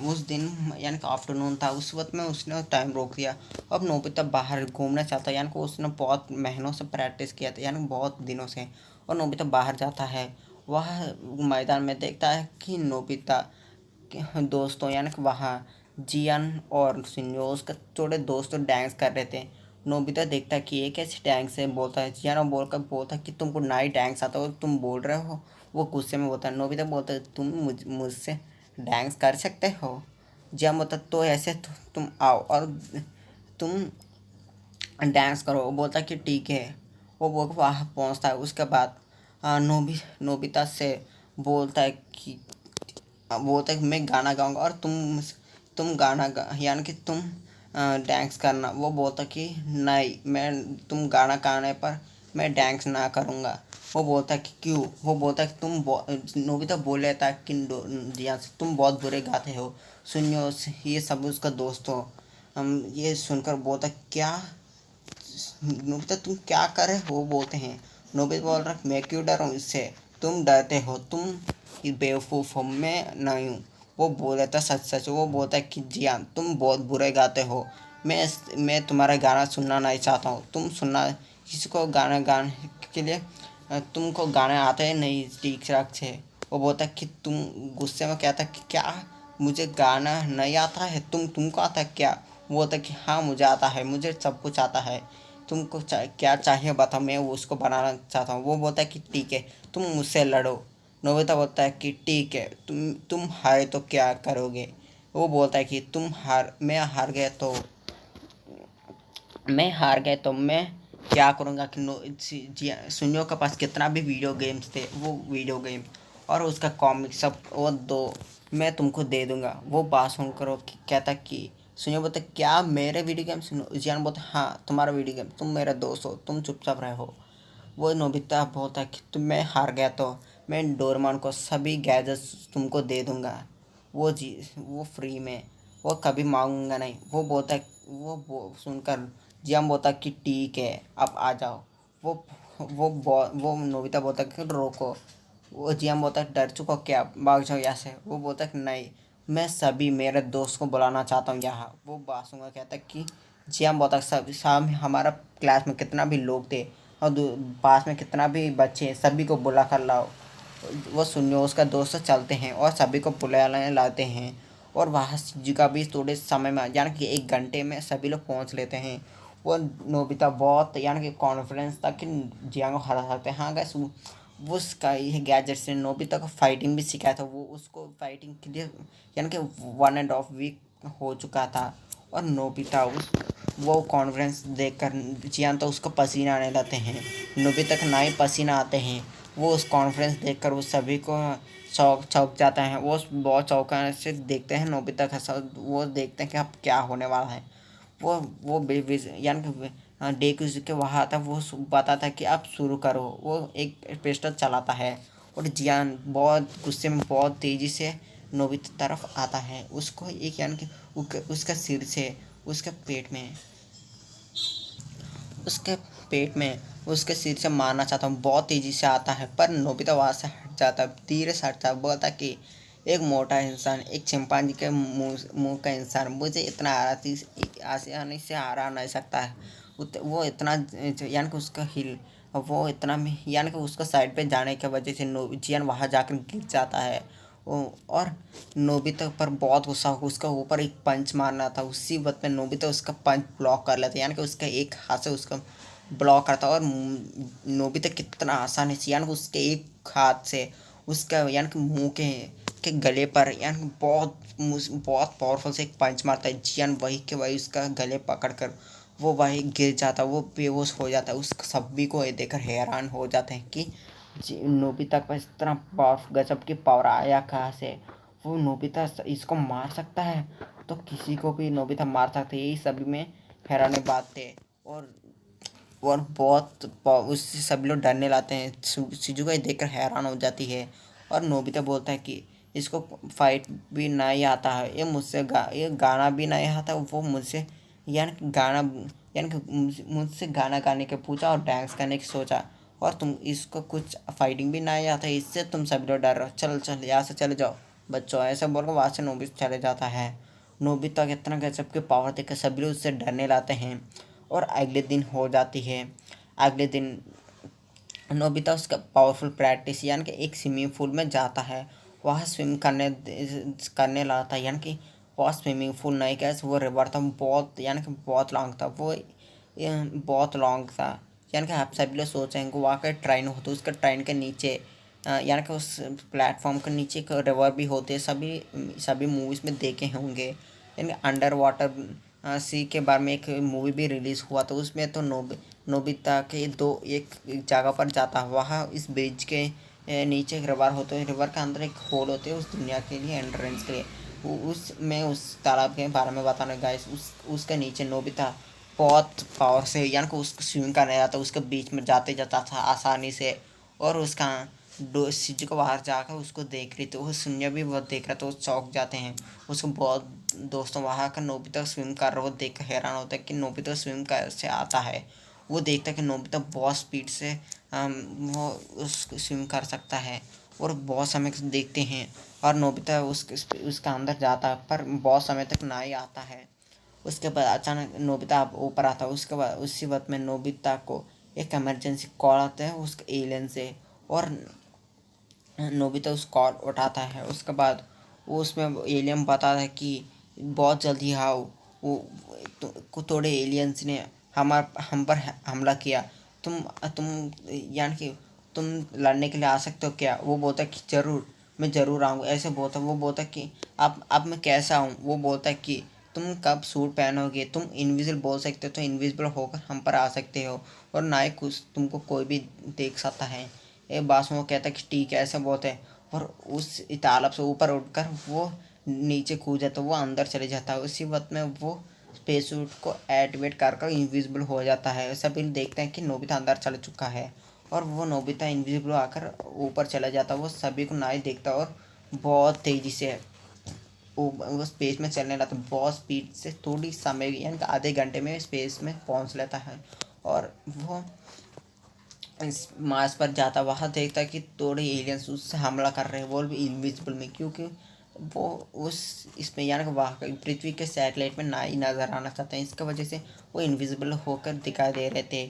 उस दिन यानी कि आफ्टरनून था, उस वक्त में उसने टाइम रोक दिया। अब नोबिता बाहर घूमना चाहता है, यानी कि उसने बहुत महीनों से प्रैक्टिस किया था, यानी बहुत दिनों से। और नोबिता बाहर जाता है, वह मैदान में देखता है कि नोबिता के दोस्तों यानी कि वहाँ जियान और शिन्यो उसके थोड़े दोस्त डांस कर रहे थे। नोबिता देखता है कि ये कैसे डांस है, बोलता है जियान, और बोलकर बोलता है कि तुमको ना ही डांस आता हो, तुम बोल रहे हो। वो गुस्से में बोलता है। नोबिता बोलता है तुम मुझसे डांस कर सकते हो। जियान बोलता है तो ऐसे तुम आओ और तुम डांस करो। वो बोलता है कि ठीक है। वो बोल वहाँ पहुँचता है। उसके बाद नोबिता से बोलता है कि बोलता है कि मैं गाना गाऊंगा और तुम गाना गा यानी कि तुम डांस करना। वो बोलता कि नहीं, मैं तुम गाना गाने पर मैं डांस ना करूँगा। वो बोलता है कि क्यों। वो बोलता है कि नोबिता बोल लेता है कि जिया से तुम बहुत बुरे गाते हो। सुनियो ये सब उसका दोस्त हो। हम ये सुनकर बोलता क्या नोबिता तुम क्या कर रहे हो। बोलते हैं नोबिता बोल रहा मैं क्यों डरूं इससे, तुम डरते हो, तुम बेवकूफ़ हो, मैं नहीं हूँ। वो बोल रहा था सच सच। वो बोलता है कि जी हाँ तुम बहुत बुरे गाते हो, मैं तुम्हारा गाना सुनना नहीं चाहता हूँ। तुम सुनना किसी को गाना गाने के लिए तुमको गाने आते हैं नहीं ठीक से। वो बोलता है कि तुम गुस्से में कहता कि क्या मुझे गाना नहीं आता है, तुमको आता है क्या। वो बोलता है कि हाँ मुझे आता है, मुझे सब कुछ आता है, तुमको क्या चाहिए बताओ, मैं वो उसको बनाना चाहता हूँ। वो बोलता है कि ठीक है तुम मुझसे लड़ो। नोबिता बोलता है कि ठीक है तुम हारे तो क्या करोगे। वो बोलता है कि मैं हार गए तो मैं क्या करूँगा कि सुनियो के पास कितना भी वीडियो गेम्स थे, वो वीडियो गेम और उसका कॉमिक सब वो दो मैं तुमको दे दूँगा। वो बात सुनकर कहता कि सुनियो बोलता क्या मेरे वीडियो गेम सुनो। जियान बोलता हाँ तुम्हारा वीडियो गेम, तुम मेरा दोस्त हो, तुम चुपचाप रहो। वो नोबिता बोलता कि मैं हार गया तो मैं डोरेमोन को सभी गैजेट्स तुमको दे दूँगा, वो फ्री में, वो कभी मांगूंगा नहीं। वो बोलता है वो सुनकर जियान बोलता कि ठीक है अब आ जाओ। वो वो नोबिता बोलता कि रोको। वो जियान बोलता डर चुका क्या, भाग जाओ यहाँ से। वो बोलता कि नहीं, मैं सभी मेरे दोस्त को बुलाना चाहता हूँ यहाँ। वो बासुंगा कहता कि जियान बोलता सब शाम हमारा क्लास में कितना भी लोग थे और पास में कितना भी बच्चे हैं, सभी को बुला कर लाओ। वो सुनियो उसका दोस्त चलते हैं और सभी को बुलाने लाते हैं। और वहाँ शिजुका भी थोड़े समय में यानी कि 1 घंटे में सभी लोग पहुँच लेते हैं। वो नोबिता बहुत यानी कि कॉन्फिडेंस था कि जियांग को हरा सकते हैं। हाँ गैस, वो उसका ये गैजेट से नोबिता को फाइटिंग भी सिखाया था। वो उसको फाइटिंग के लिए यानी कि 1.5 वीक हो चुका था। और नोबिता वो कॉन्फिडेंस देखकर जियान तो उसको पसीना आने लगते हैं। नोबिता का ना ही पसीना आते हैं। वो उस कॉन्फिडेंस देखकर वो सभी को चौंक जाता है। वो बहुत चौंकाने से देखते हैं नोबिता का वो देखते हैं कि अब क्या होने वाला है। वो यानी कि डे के वहाँ आता, वो बताता कि आप शुरू करो। वो एक पिस्टल चलाता है और जियान बहुत गुस्से में बहुत तेज़ी से नोबिता तरफ आता है। उसको एक यानी कि उसका सिर से उसके पेट में उसके पेट में उसके सिर से मारना चाहता हूँ। बहुत तेज़ी से आता है पर नोबिता वहाँ से हट जाता है, धीरे से हटता है। बोलता कि एक मोटा इंसान, एक चिंपांजी के मुंह का इंसान मुझे इतना आसानी से हरा नहीं सकता है। वो इतना यानी कि उसका हिल वो इतना यानी कि उसका साइड पे जाने की वजह से जियान वहाँ जाकर गिर जाता है। और नोबिता पर बहुत गुस्सा हो, उसका ऊपर एक पंच मारना था। उसी वक्त में नोबिता उसका पंच ब्लॉक कर लेता, यानी कि उसका एक हाथ से उसका ब्लॉक करता। और नोबिता कितना आसानी से यानी कि उसके एक हाथ से उसका यानी कि मुंह के गले पर यानी कि बहुत पावरफुल से एक पंच मारता है। जियान वही के वही उसका गले पकड़ कर वो वही गिर जाता, वो बेहोश हो जाता है। उस सभी को ये देखकर हैरान हो जाते हैं कि नोबिता के पास इतना पावर, गजब की पावर आया कहाँ से। वो नोबिता इसको मार सकता है तो किसी को भी नोबिता मार सकता है। यही सभी में हैरानी बात थे। और बहुत उससे सभी लोग डरने लाते हैं। शिजुका देखकर हैरान हो जाती है और नोबिता बोलता है कि इसको फाइट भी नहीं आता है, ये ये गाना भी नहीं आता। वो मुझसे यानी कि मुझसे गाना गाने के पूछा और डांस करने की सोचा, और तुम इसको कुछ फाइटिंग भी नहीं आता है, इससे तुम सभी लोग डर रहे हो। चल चल यहाँ से चले जाओ बच्चों, ऐसा बोलकर वहाँ से नोबिता चले जाता है। नोबिता के इतना गजब के पावर देखकर सभी लोग उससे डरने लाते हैं। और अगले दिन हो जाती है। अगले दिन नोबिता उसका पावरफुल प्रैक्टिस यानी कि एक स्विमिंग पूल में जाता है। वहाँ स्विम करने लगा था, यानी कि वह स्विमिंग पूल नहीं कैसे वो रिवर था, बहुत यानी कि बहुत लॉन्ग था। वो बहुत लॉन्ग था, यानी कि आप सभी लोग सोचेंगे वहाँ का ट्रेन होता है, उसका ट्रेन के नीचे यानी कि उस प्लेटफॉर्म के नीचे एक रिवर भी होते हैं। सभी सभी मूवीज़ में देखे होंगे। यानी अंडर वाटर सी के बारे में एक मूवी भी रिलीज़ हुआ, तो उसमें तो नोबिता के दो एक जगह पर जाता है। वहाँ इस ब्रिज के नीचे एक रिवर होते हैं, रिवर के अंदर एक होल होते हैं उस दुनिया के लिए, एंट्रेंस के लिए। उसमें उस तालाब के बारे में बताने गाइस, उसके नीचे नोबिता बहुत पावर से यानी कि उसको स्विमिंग करने जाता, उसके बीच में जाते जाता था आसानी से। और उसका शिजु को बाहर जाकर उसको देख रही, तो वो सुनिया भी बहुत देख रहा, तो वो चौंक जाते हैं। उसको बहुत दोस्तों वहाँ का नोबिता स्विम कर रहा, वो देख कर हैरान होता है कि नोबिता स्विम कैसे आता है। वो देखता है कि नोबिता बहुत स्पीड से वो उसको स्विम कर सकता है। और बहुत समय से देखते हैं और नोबिता उसका अंदर जाता है पर बहुत समय तक ना ही आता है। उसके बाद अचानक नोबिता ऊपर आता है। उसके बाद उसी वक्त में नोबिता को एक इमरजेंसी कॉल आता है उसके एलियन से, और नोबिता उस कॉल उठाता है। उसके बाद वो उसमें एलियन बताता है कि बहुत जल्दी आओ, वो थोड़े एलियंस ने हम पर हमला किया। तुम यानी कि तुम लड़ने के लिए आ सकते हो क्या? वो बोलता है कि ज़रूर, मैं ज़रूर आऊँगा। ऐसे बोलता वो बोलता है कि अब मैं कैसा हूँ? वो बोलता है कि तुम कब सूट पहनोगे, तुम इनविजिबल बोल सकते हो तो इनविजिबल होकर हम पर आ सकते हो, और ना ही कुछ तुमको कोई भी देख सकता है। एक बात में वो कहता है कि ठीक है, ऐसा बोलते हैं। और उस तालाब से ऊपर उठकर वो नीचे कूद जाता, वो अंदर चले जाता है। उसी वक्त में वो स्पेस सूट को एक्टिवेट कर इनविजिबल हो जाता है। सभी देखते हैं कि नोबिता अंदर चल चुका है, और वो नोबिता इनविजिबल आकर ऊपर चला जाता। वो सभी को ना ही देखता और बहुत तेज़ी से वो स्पेस में चलने लगता, बहुत स्पीड से। थोड़ी समय यानी कि आधे घंटे में स्पेस में पहुंच लेता है। और वो इस मार्स पर जाता, वहाँ देखता कि थोड़े एलियंस उससे हमला कर रहे हैं, वो भी इनविजिबल में, क्योंकि वो उस इसमें यानी कि वहाँ पृथ्वी के सैटेलाइट में ना ही नज़र आना चाहते हैं। इसकी वजह से वो इनविजिबल होकर दिखाई दे रहे थे।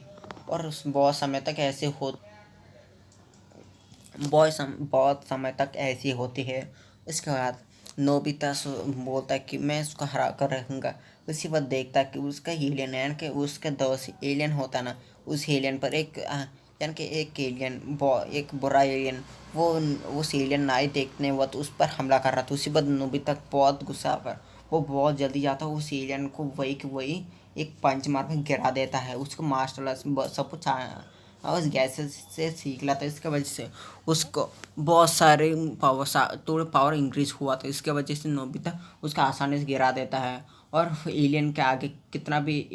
और उस बहुत समय तक ऐसी होती है। इसके बाद नोबिता बोलता है कि मैं उसको हरा कर रखूँगा। उसी वक्त देखता है कि उसका एलियन यानी कि उसका दोस्त एलियन होता ना, उस एलियन पर यानी कि एक एलियन एक बुरा एलियन वो उस एलियन नाई देखने वक्त उस पर हमला कर रहा था। उसी वक्त नोबिता बहुत गुस्सा पर वो बहुत जल्दी जाता है, उस एलियन को वही कि वही एक पंच मार कर गिरा देता है। उसको मार्शल सब कुछ उस गैस से सीख लाता है। इसके वजह से उसको बहुत सारे थोड़े पावर इंक्रीज हुआ था। इसके वजह से नोबिता उसका आसानी से गिरा देता है और एलियन के आगे कितना भी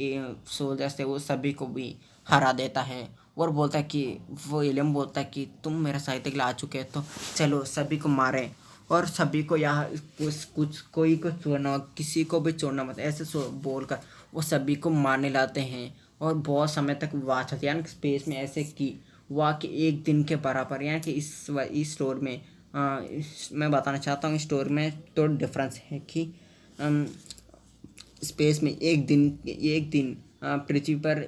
सोल्जर्स थे वो सभी को भी हरा देता है। और बोलता है कि वो एलियन बोलता है कि तुम मेरा सहायता के लिए आ चुके हैं, तो चलो सभी को मारें और सभी को यहाँ कुछ कोई को छोड़ना, किसी को भी छोड़ना मत, ऐसे बोलकर वो सभी को मारने लाते हैं। और बहुत समय तक वाच होती है यानी स्पेस में, ऐसे कि वहाँ के एक दिन के बराबर। यानी कि इस स्टोर में मैं बताना चाहता हूँ, स्टोर में तो डिफरेंस है कि स्पेस में एक दिन पृथ्वी पर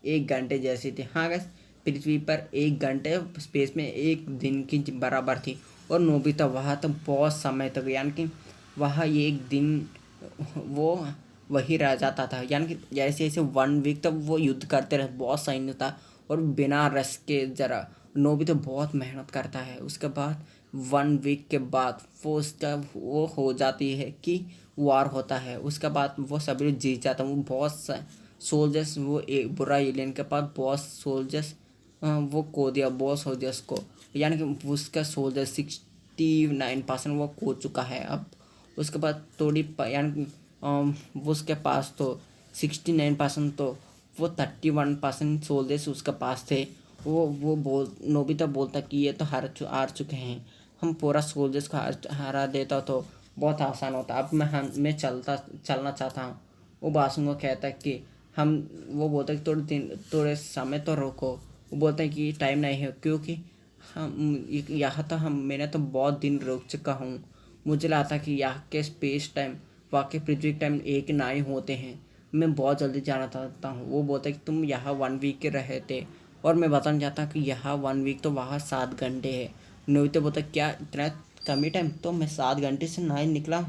1 घंटे जैसी थी। हाँ गैस, पृथ्वी पर 1 घंटे स्पेस में एक दिन की बराबर थी। और नोबिता वहाँ तो बहुत समय तक यानी कि वहाँ एक दिन वो वही रह जाता था। यानी कि जैसे जैसे 1 वीक तक वो युद्ध करते रहे, बहुत सैन्य था और बिना रेस्ट के जरा नोबिता बहुत मेहनत करता है। उसके बाद 1 वीक के बाद वो हो जाती है कि वार होता है। उसके बाद वो सभी लोग जीत जाता है। वो बहुत सोल्जर्स, वो एक बुरा एलियन के पास बहुत सोल्जर्स वो खो दिया, बहुत सोल्जर्स को। यानी कि उसका सोल्जर 69% वो खो चुका है अब। उसके बाद थोड़ी यानी वो उसके पास तो 69%, तो वो 31% सोल्जर्स उसके पास थे। वो नोबिता बोलता कि ये तो हार चुके हैं, हम पूरा सोल्जर्स को हरा देता तो बहुत आसान होता। अब मैं चलना चाहता हूँ। वो बासुन को कहता है कि हम वो बोलता है कि थोड़े समय तो रोको। वो बोलते हैं कि टाइम नहीं है, क्योंकि हम यहाँ तो मैंने तो बहुत दिन रुक चुका हूँ। मुझे लगता कि यहाँ के स्पेस टाइम वाकई पृथ्वी टाइम एक ना ही होते हैं। मैं बहुत जल्दी जाना चाहता हूँ। वो बोलता है कि तुम यहाँ 1 वीक के रहे थे और मैं बताना चाहता हूँ कि यहाँ 1 वीक तो वहाँ 7 घंटे है। नोबिता बोलता है क्या इतना कमी टाइम, तो मैं 7 घंटे से ना ही निकला।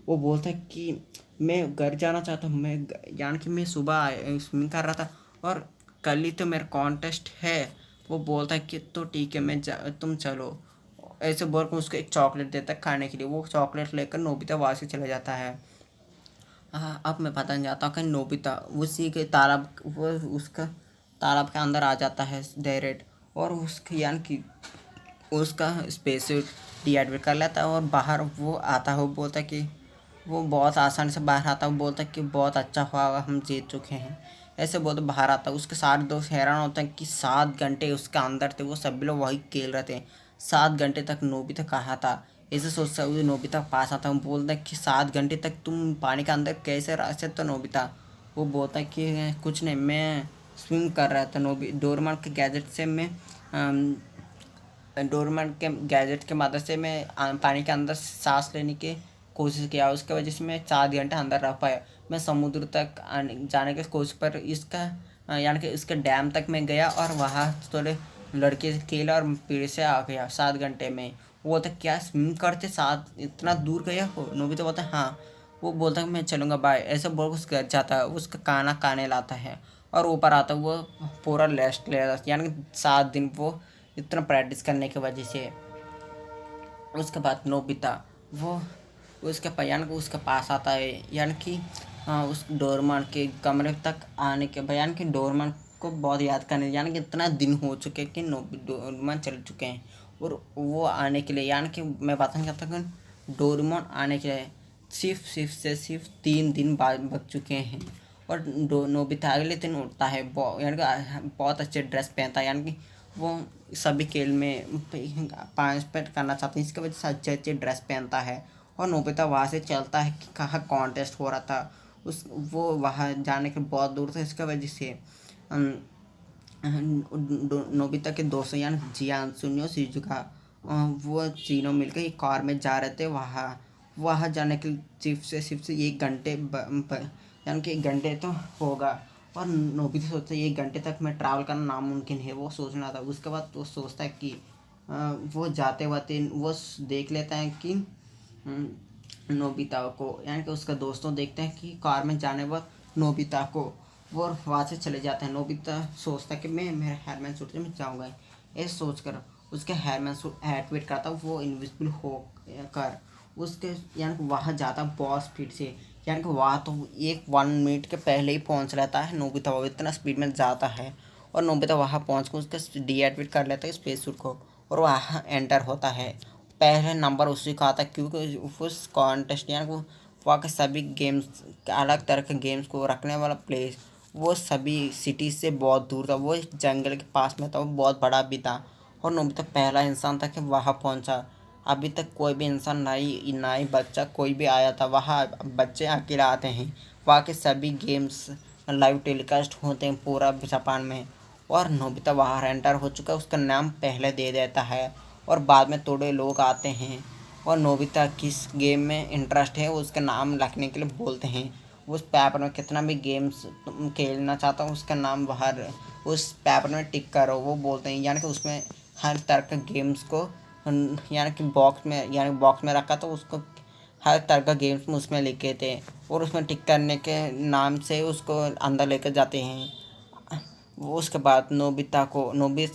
वो बोलता है कि मैं घर जाना चाहता हूँ। मैं यानी कि मैं सुबह स्विमिंग कर रहा था और कल ही तो मेरा कॉन्टेस्ट है। वो बोलता है कि तो ठीक है तुम चलो। ऐसे बोल कर उसको एक चॉकलेट देता है खाने के लिए। वो चॉकलेट लेकर नोबिता वहाँ से चला जाता है। हाँ, अब मैं बताने जाता हूँ कि नोबिता उसी के तालाब वो उसका तालाब के अंदर आ जाता है डायरेक्ट। और उसके यानी कि उसका स्पेस सूट डीएक्टिवेट कर लेता है और बाहर वो आता है। वो बोलता है कि वो बहुत आसानी से बाहर आता है। वो बोलता है कि बहुत अच्छा हुआ हम जीत चुके हैं। ऐसे बोलते बाहर आता है। उसके सारे दोस्त हैरान होते हैं कि 7 घंटे उसके अंदर थे, वो सभी लोग वही खेल रहे थे। 7 घंटे तक नोबिता कहाँ था, ऐसे सोचता हुए नोबिता पास आता है। बोलता है कि 7 घंटे तक तुम पानी के अंदर कैसे रह सकते हो नोबिता। वो बोलता है कि कुछ नहीं, मैं स्विम कर रहा था। डोरेमोन के गैजेट से मैं डोरेमोन के गैजेट के मदद से मैं पानी के अंदर सांस लेने की कोशिश किया। उसके वजह से मैं 4 घंटे अंदर रह पाया। मैं समुद्र तक जाने की कोशिश पर इसका यानी कि इसके डैम तक मैं गया और वहाँ थोड़े लड़के से खेला और पेड़ से आ गया 7 घंटे में। वो बोलता क्या स्विम करते साथ इतना दूर गया हो। नोबिता तो बोलता है हाँ। वो बोलता है मैं चलूँगा बाय। ऐसे बोल उस घर जाता है, उसका खाना खाने लाता है और ऊपर आता है। वो पूरा रेस्ट ले रहा, यानी कि 7 दिन वो इतना प्रैक्टिस करने की वजह से। उसके बाद नोबिता वो उसके बयान को उसके पास आता है। यानी कि उस डोरेमोन के कमरे तक आने के बयान कि डोरेमोन को बहुत याद करने, यानी कि इतना दिन हो चुके हैं कि डोरेमोन चल चुके हैं और वो आने के लिए, यानी कि मैं बताना चाहता हूँ कि डोरेमोन आने के लिए सिर्फ 3 दिन बाद बच चुके हैं। और नोबिता अगले दिन उठता है, यानी कि बहुत अच्छे ड्रेस पहनता है। यानी कि वो सभी खेल में पार्टिसिपेट करना चाहते हैं, इसकी वजह से अच्छे अच्छे ड्रेस पहनता है। और नोबिता वहाँ से चलता है कि कहाँ कॉन्टेस्ट हो रहा था। वो वहाँ जाने के बहुत दूर था, इसकी वजह से नोबिता के दोस्त यानी जियान, सुनियो, शिजुका वो तीनों मिलकर एक कार में जा रहे थे। वहाँ जाने के लिए सिर्फ से 1 घंटे यानी कि 1 घंटे तो होगा। और नोबिता सोचता है 1 घंटे तक मैं ट्रैवल करना नामुमकिन है, वो सोचना था। उसके बाद वो सोचता है कि वो जाते वक्त वो देख लेता है कि नोबिता को यानी कि उसका दोस्तों देखते हैं कि कार में जाने पर नोबिता को वो वहाँ से चले जाते हैं। नोबिता सोचता है कि मैं मेरा हेयरमैन सूट से मैं जाऊँगा, ऐसे सोच कर उसका हेयरमैन सूट एक्टिवेट करता, वो इनविजिबल हो कर उसके यानी कि वहाँ जाता बहुत स्पीड से। यानी कि वहाँ तो 1 मिनट के पहले ही पहुँच रहता है नोबिता, वो इतना स्पीड में जाता है और नोबिता वहाँ पहुँच कर उसका डीएक्टिवेट कर लेता है स्पेस सूट को और वहाँ एंटर होता है। पहले नंबर उसी का आता है क्योंकि उस कॉन्टेस्ट यानी वो वहाँ के सभी गेम्स, अलग तरह के गेम्स को रखने वाला प्लेस वो सभी सिटी से बहुत दूर था, वो एक जंगल के पास में था, वो बहुत बड़ा भी था और नोबिता पहला इंसान था कि वहाँ पहुँचा। अभी तक कोई भी इंसान ना ही बच्चा कोई भी आया था वहाँ, बच्चे अकेले आते हैं। वहाँ के सभी गेम्स लाइव टेलीकास्ट होते हैं पूरा जापान में और नोबिता वहाँ एंटर हो चुका है, उसका नाम पहले दे देता है और बाद में थोड़े लोग आते हैं और नोबिता किस गेम में इंटरेस्ट है उसका नाम लिखने के लिए बोलते हैं। उस पेपर में कितना भी गेम्स तुम खेलना चाहता हूँ उसका नाम बाहर उस पेपर में टिक करो, वो बोलते हैं। यानी कि उसमें हर तरह के गेम्स को यानी कि बॉक्स में रखा तो उसको हर तरह का गेम्स में उसमें लिखे थे और उसमें टिक करने के नाम से उसको अंदर लेकर जाते हैं। वो उसके बाद नोबिता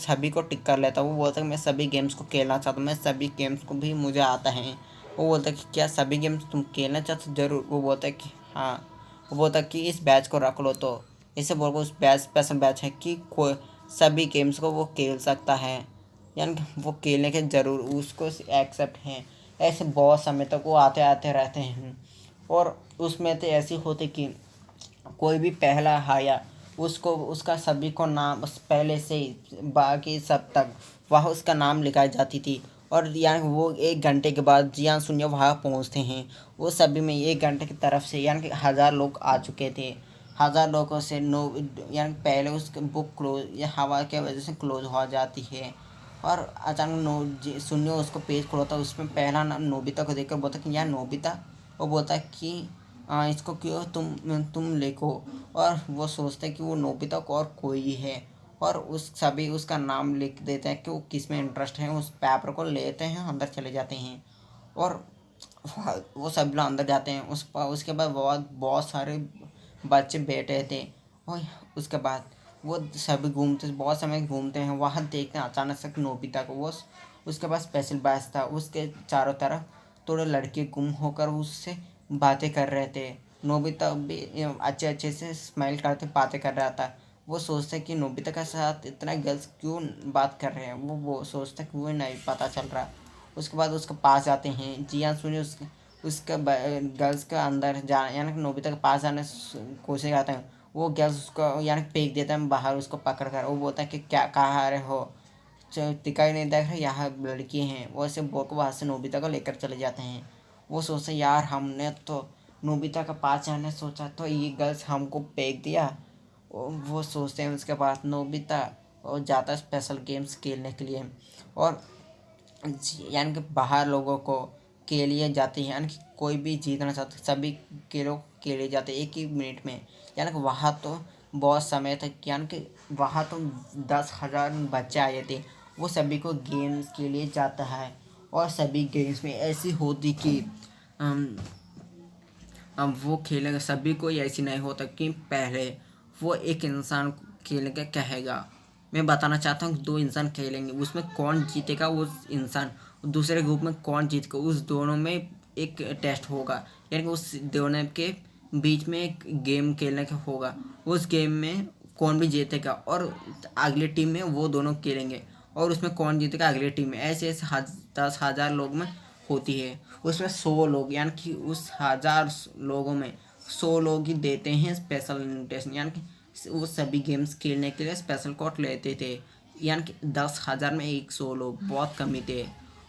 सभी को टिक कर लेता है, वो बोलता है कि मैं सभी गेम्स को खेलना चाहता हूँ, मैं सभी गेम्स को भी मुझे आता है। वो बोलता है कि क्या सभी गेम्स तुम खेलना चाहते हो? ज़रूर। वो बोलता है कि हाँ। वो बोलता है कि इस बैच को रख लो, तो इसे बोल उस बैच स्पेशल बैच है कि कोई सभी गेम्स को वो खेल सकता है, यानी कि वो खेलने के ज़रूर उसको एक्सेप्ट हैं। ऐसे बहुत समय तक वो आते आते रहते हैं और उसमें तो ऐसी होती कि कोई भी पहला आया उसको उसका सभी को नाम पहले से ही बाकी सब तक वहाँ उसका नाम लिखाई जाती थी। और यानी वो 1 घंटे के बाद जियान सुनिए वहाँ पहुँचते हैं, वो सभी में 1 घंटे की तरफ से यानी कि 1000 लोग आ चुके थे। 1000 लोगों से नो यानी पहले उसकी बुक क्लोज या हवा की वजह से क्लोज हो जाती है और अचानक सुनियो उसको पेज खोलता है, उसमें पहला नाम नोबिता को देखकर बोलता है कि यार नोबिता। वो बोलता है कि इसको क्यों तुम लिखो। और वो सोचते हैं कि वो नोबिता को और कोई है और उस सभी उसका नाम लिख देते हैं कि वो किस में इंटरेस्ट है, उस पेपर को लेते हैं अंदर चले जाते हैं और वो सब लोग अंदर जाते हैं। उसके बाद बहुत बहुत सारे बच्चे बैठे थे और उसके बाद वो सभी घूमते बहुत समय घूमते हैं, वहाँ देखते हैं अचानक से नोबिता को। वो उसके पास स्पेशल बैच था, उसके चारों तरफ थोड़े लड़के गुम होकर उससे बातें कर रहे थे। नोबिता भी अच्छे अच्छे से स्माइल करते बातें कर रहा था। वो सोचते कि नोबिता के साथ इतना गर्ल्स क्यों बात कर रहे हैं, वो सोचता कि वो नहीं पता चल रहा। उसके बाद उसके पास जाते हैं, जियान सुनी उसका गर्ल्स के अंदर जा यानी कि नोबिता के पास जाने कोशिश करते हैं। वो गर्ल्स उसको यानी फेंक देता है बाहर, उसको पकड़ कर। वो बोलता है कि क्या कहाँ आ रहे हो, दिखाई नहीं देख रहे, यहाँ लड़की हैं। वो ऐसे बोल के वहाँ से नोबिता को लेकर चले जाते हैं। वो सोचते यार हमने तो नोबिता के पास जाने सोचा तो ये गर्ल्स हमको फेंक दिया। वो सोचते हैं उसके बाद नोबिता और जाता है स्पेशल गेम्स खेलने के लिए और यानी कि बाहर लोगों को के लिए जाते हैं, यानी कि कोई भी जीतना चाहते सभी के लोग के लिए जाते हैं 1 ही मिनट में। यानी कि वहाँ तो बहुत समय तक यानी कि वहाँ तो 10,000 बच्चे आए थे, वो सभी को गेम्स के लिए जाता है और सभी गेम्स में ऐसी होती कि अब वो खेलेगा, सभी को ऐसी नहीं होता कि पहले वो एक इंसान खेलेगा कहेगा। मैं बताना चाहता हूँ 2 इंसान खेलेंगे, उसमें कौन जीतेगा वो इंसान, दूसरे ग्रुप में कौन जीतेगा, उस दोनों में एक टेस्ट होगा। यानी कि उस दोनों के बीच में एक गेम खेलने का होगा, उस गेम में कौन भी जीतेगा और अगली टीम में वो दोनों खेलेंगे और उसमें कौन जीतेगा अगली टीम में। ऐसे ऐसे 10,000 लोग में होती है। उसमें 100 लोग यानी कि उस 1000 लोगों में 100 लोग ही देते हैं स्पेशल इन्विटेशन, यानी कि वो सभी गेम्स खेलने के लिए स्पेशल कोड लेते थे। यानी कि 10,000 में 100 लोग बहुत कम ही थे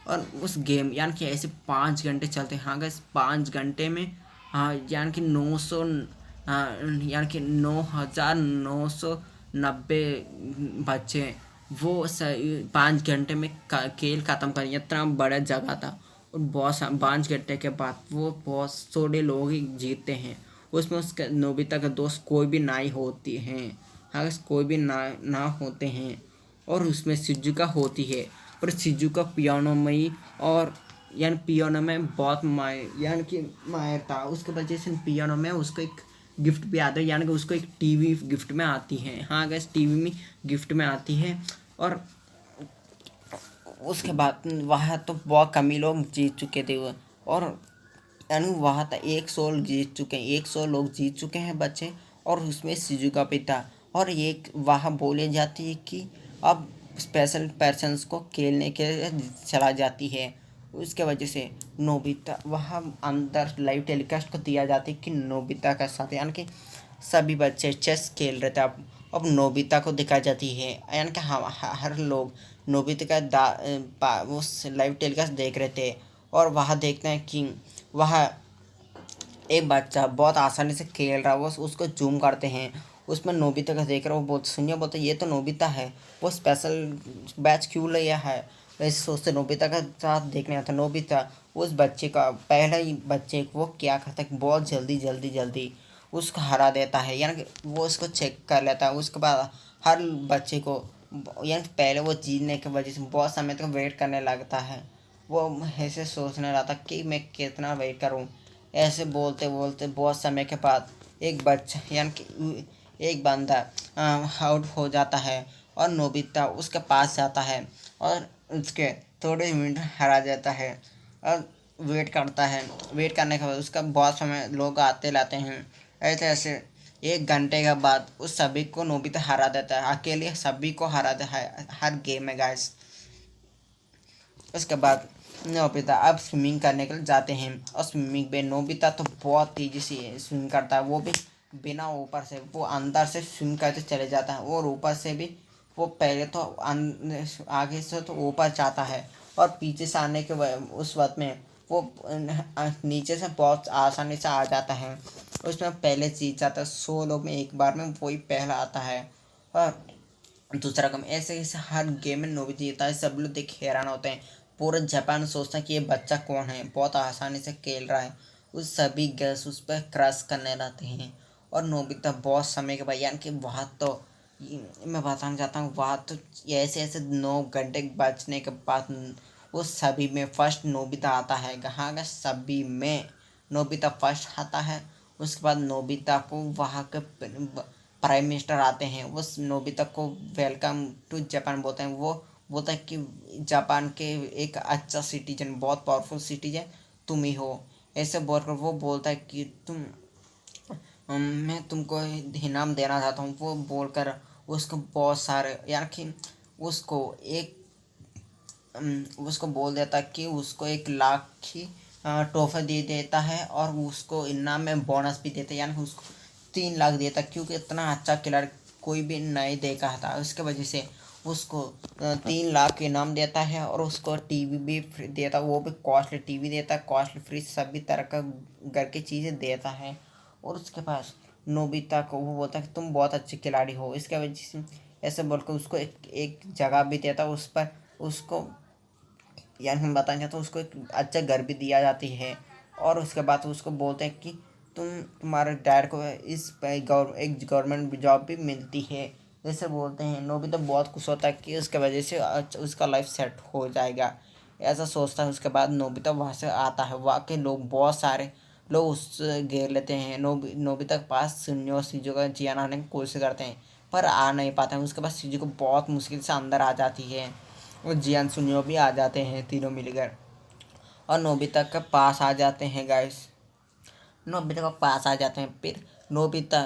और उस गेम यानी कि ऐसे 5 घंटे चलते हैं। हाँ गैस 5 घंटे में हाँ यानी कि 900 यानी कि 9,990 बच्चे वो 5 घंटे में खेल ख़त्म कर, इतना बड़ा जगह था और बहुत 5 घंटे के बाद वो बहुत थोड़े लोग ही जीतते हैं। उसमें उसके नोबिता के दोस्त कोई भी नाई होती हैं, अगर कोई भी ना होते हैं और उसमें शिजुका होती है और शिजुका पियानो मई और यानी पियानो में बहुत यानी कि माहिर था। उसके वजह से पियानो में उसको एक गिफ्ट भी आता है, यानी कि उसको एक टीवी गिफ्ट में आती है। हाँ गैस, टीवी में गिफ्ट में आती है। और उसके बाद वह तो बहुत कम ही लोग जीत चुके थे वो। और यानी वहाँ तक 100 जीत चुके हैं, 100 लोग जीत चुके हैं बच्चे। और उसमें शिजुका भी था। और एक वहाँ बोली जाती है कि अब स्पेशल पर्सन्स को खेलने के लिए चला जाती है। उसके वजह से नोबिता वहाँ अंदर लाइव टेलीकास्ट को दिया जाती है कि नोबिता का साथ, यानी कि सभी बच्चे चेस खेल रहे थे। अब नोबिता को दिखाई जाती है, यानी कि हम हर लोग नोबिता का उस लाइव टेलीकास्ट देख रहे थे। और वहाँ देखते हैं कि वह एक बच्चा बहुत आसानी से खेल रहा है। वो उसको जूम करते हैं, उसमें नोबिता का देख रहा है। वो बहुत सुनिए बोलते ये तो नोबिता है, वो स्पेशल बैच क्यों लिया है। वैसे सोचते नोबिता का साथ देखने आता। नोबिता उस बच्चे का पहला ही बच्चे को वो क्या करता है, बहुत जल्दी जल्दी जल्दी उसको हरा देता है। यानी कि वो उसको चेक कर लेता है। उसके बाद हर बच्चे को, यानी पहले वो जीतने की वजह से बहुत समय तक वेट करने लगता है। वो ऐसे सोचने लगता कि मैं कितना वेट करूं। ऐसे बोलते बोलते बहुत समय के बाद एक बच्चा, यानी कि एक बंदा आउट हो जाता है। और नोबिता उसके पास जाता है और उसके थोड़े मिनट हरा जाता है। और वेट करता है। वेट करने के बाद उसका बहुत समय लोग आते लाते हैं। ऐसे ऐसे 1 घंटे के बाद उस सभी को नोबिता हरा देता है, अकेले सभी को हरा देता है हर गेम में गाइस। उसके बाद नोबिता अब स्विमिंग करने के लिए जाते हैं। और स्विमिंग में नोबिता तो बहुत तेज़ी से स्विम करता है। वो भी बिना ऊपर से, वो अंदर से स्विम करते चले जाता है। और ऊपर से भी वो पहले तो आगे से तो ऊपर जाता है। और पीछे से आने के उस वक्त में वो नीचे से बहुत आसानी से आ जाता है। उसमें पहले जीत जाता है। 100 लोग में एक बार में वही पहला आता है। और दूसरा कम ऐसे ऐसे हर गेम में नोबिता जीता है। सब लोग देख हैरान होते हैं। पूरा जापान सोचता है कि ये बच्चा कौन है, बहुत आसानी से खेल रहा है। उस सभी गैस उस पर क्रश करने रहते हैं। और नोबिता बहुत समय के बाद, यानी कि वहाँ तो मैं बताना चाहता हूँ, वहाँ तो ऐसे ऐसे 9 घंटे बचने के बाद वो सभी में फर्स्ट नोबिता आता है। कहाँ का सभी में नोबिता फर्स्ट आता है। उसके बाद नोबिता को वहाँ के प्राइम मिनिस्टर आते हैं। वो नोबिता को वेलकम टू जापान बोलते हैं। वो बोलता है कि जापान के एक अच्छा सिटीजन, बहुत पावरफुल सिटीजन तुम ही हो। ऐसे बोलकर वो बोलता है कि मैं तुमको इनाम देना चाहता हूँ। वो बोलकर उसको बहुत सारे, यानी कि उसको एक उसको बोल देता कि उसको 1 लाख की तोहफा दे देता है। और उसको इनाम में बोनस भी देता है, यानी कि उसको 3 लाख देता, क्योंकि इतना अच्छा खिलाड़ी कोई भी नहीं देखा था। उसके वजह से उसको 3 लाख इनाम देता है। और उसको टीवी भी फ्री देता, वो भी कॉस्टली टीवी देता है, कॉस्टली फ्रिज, सभी तरह का घर की चीज़ें देता है। और उसके पास नोबिता को वो बोलता है कि तुम बहुत अच्छे खिलाड़ी हो। इसके वजह से ऐसे बोलकर उसको एक जगह भी देता, उस पर उसको, यानी हम बताना चाहते हैं, उसको एक अच्छा घर भी दिया जाती है। और उसके बाद उसको बोलते हैं कि तुम्हारे डैड को एक गवर्नमेंट जॉब भी मिलती है। जैसे बोलते हैं, नोबिता बहुत खुश होता है कि उसके वजह से उसका लाइफ सेट हो जाएगा, ऐसा सोचता है। उसके बाद नोबिता वहाँ से आता है। वहाँ के लोग बहुत सारे लोग उस घेर लेते हैं। नोबिता के पास सुनियो और शिजुका जियान आने की कोशिश करते हैं, पर आ नहीं पाते हैं। उसके बाद शिजुका बहुत मुश्किल से अंदर आ जाती है। और जियान सुनियो भी आ जाते हैं, तीनों मिलकर। और नोबिता के पास आ जाते हैं गाइस। नोबिता के पास आ जाते हैं। फिर नोबिता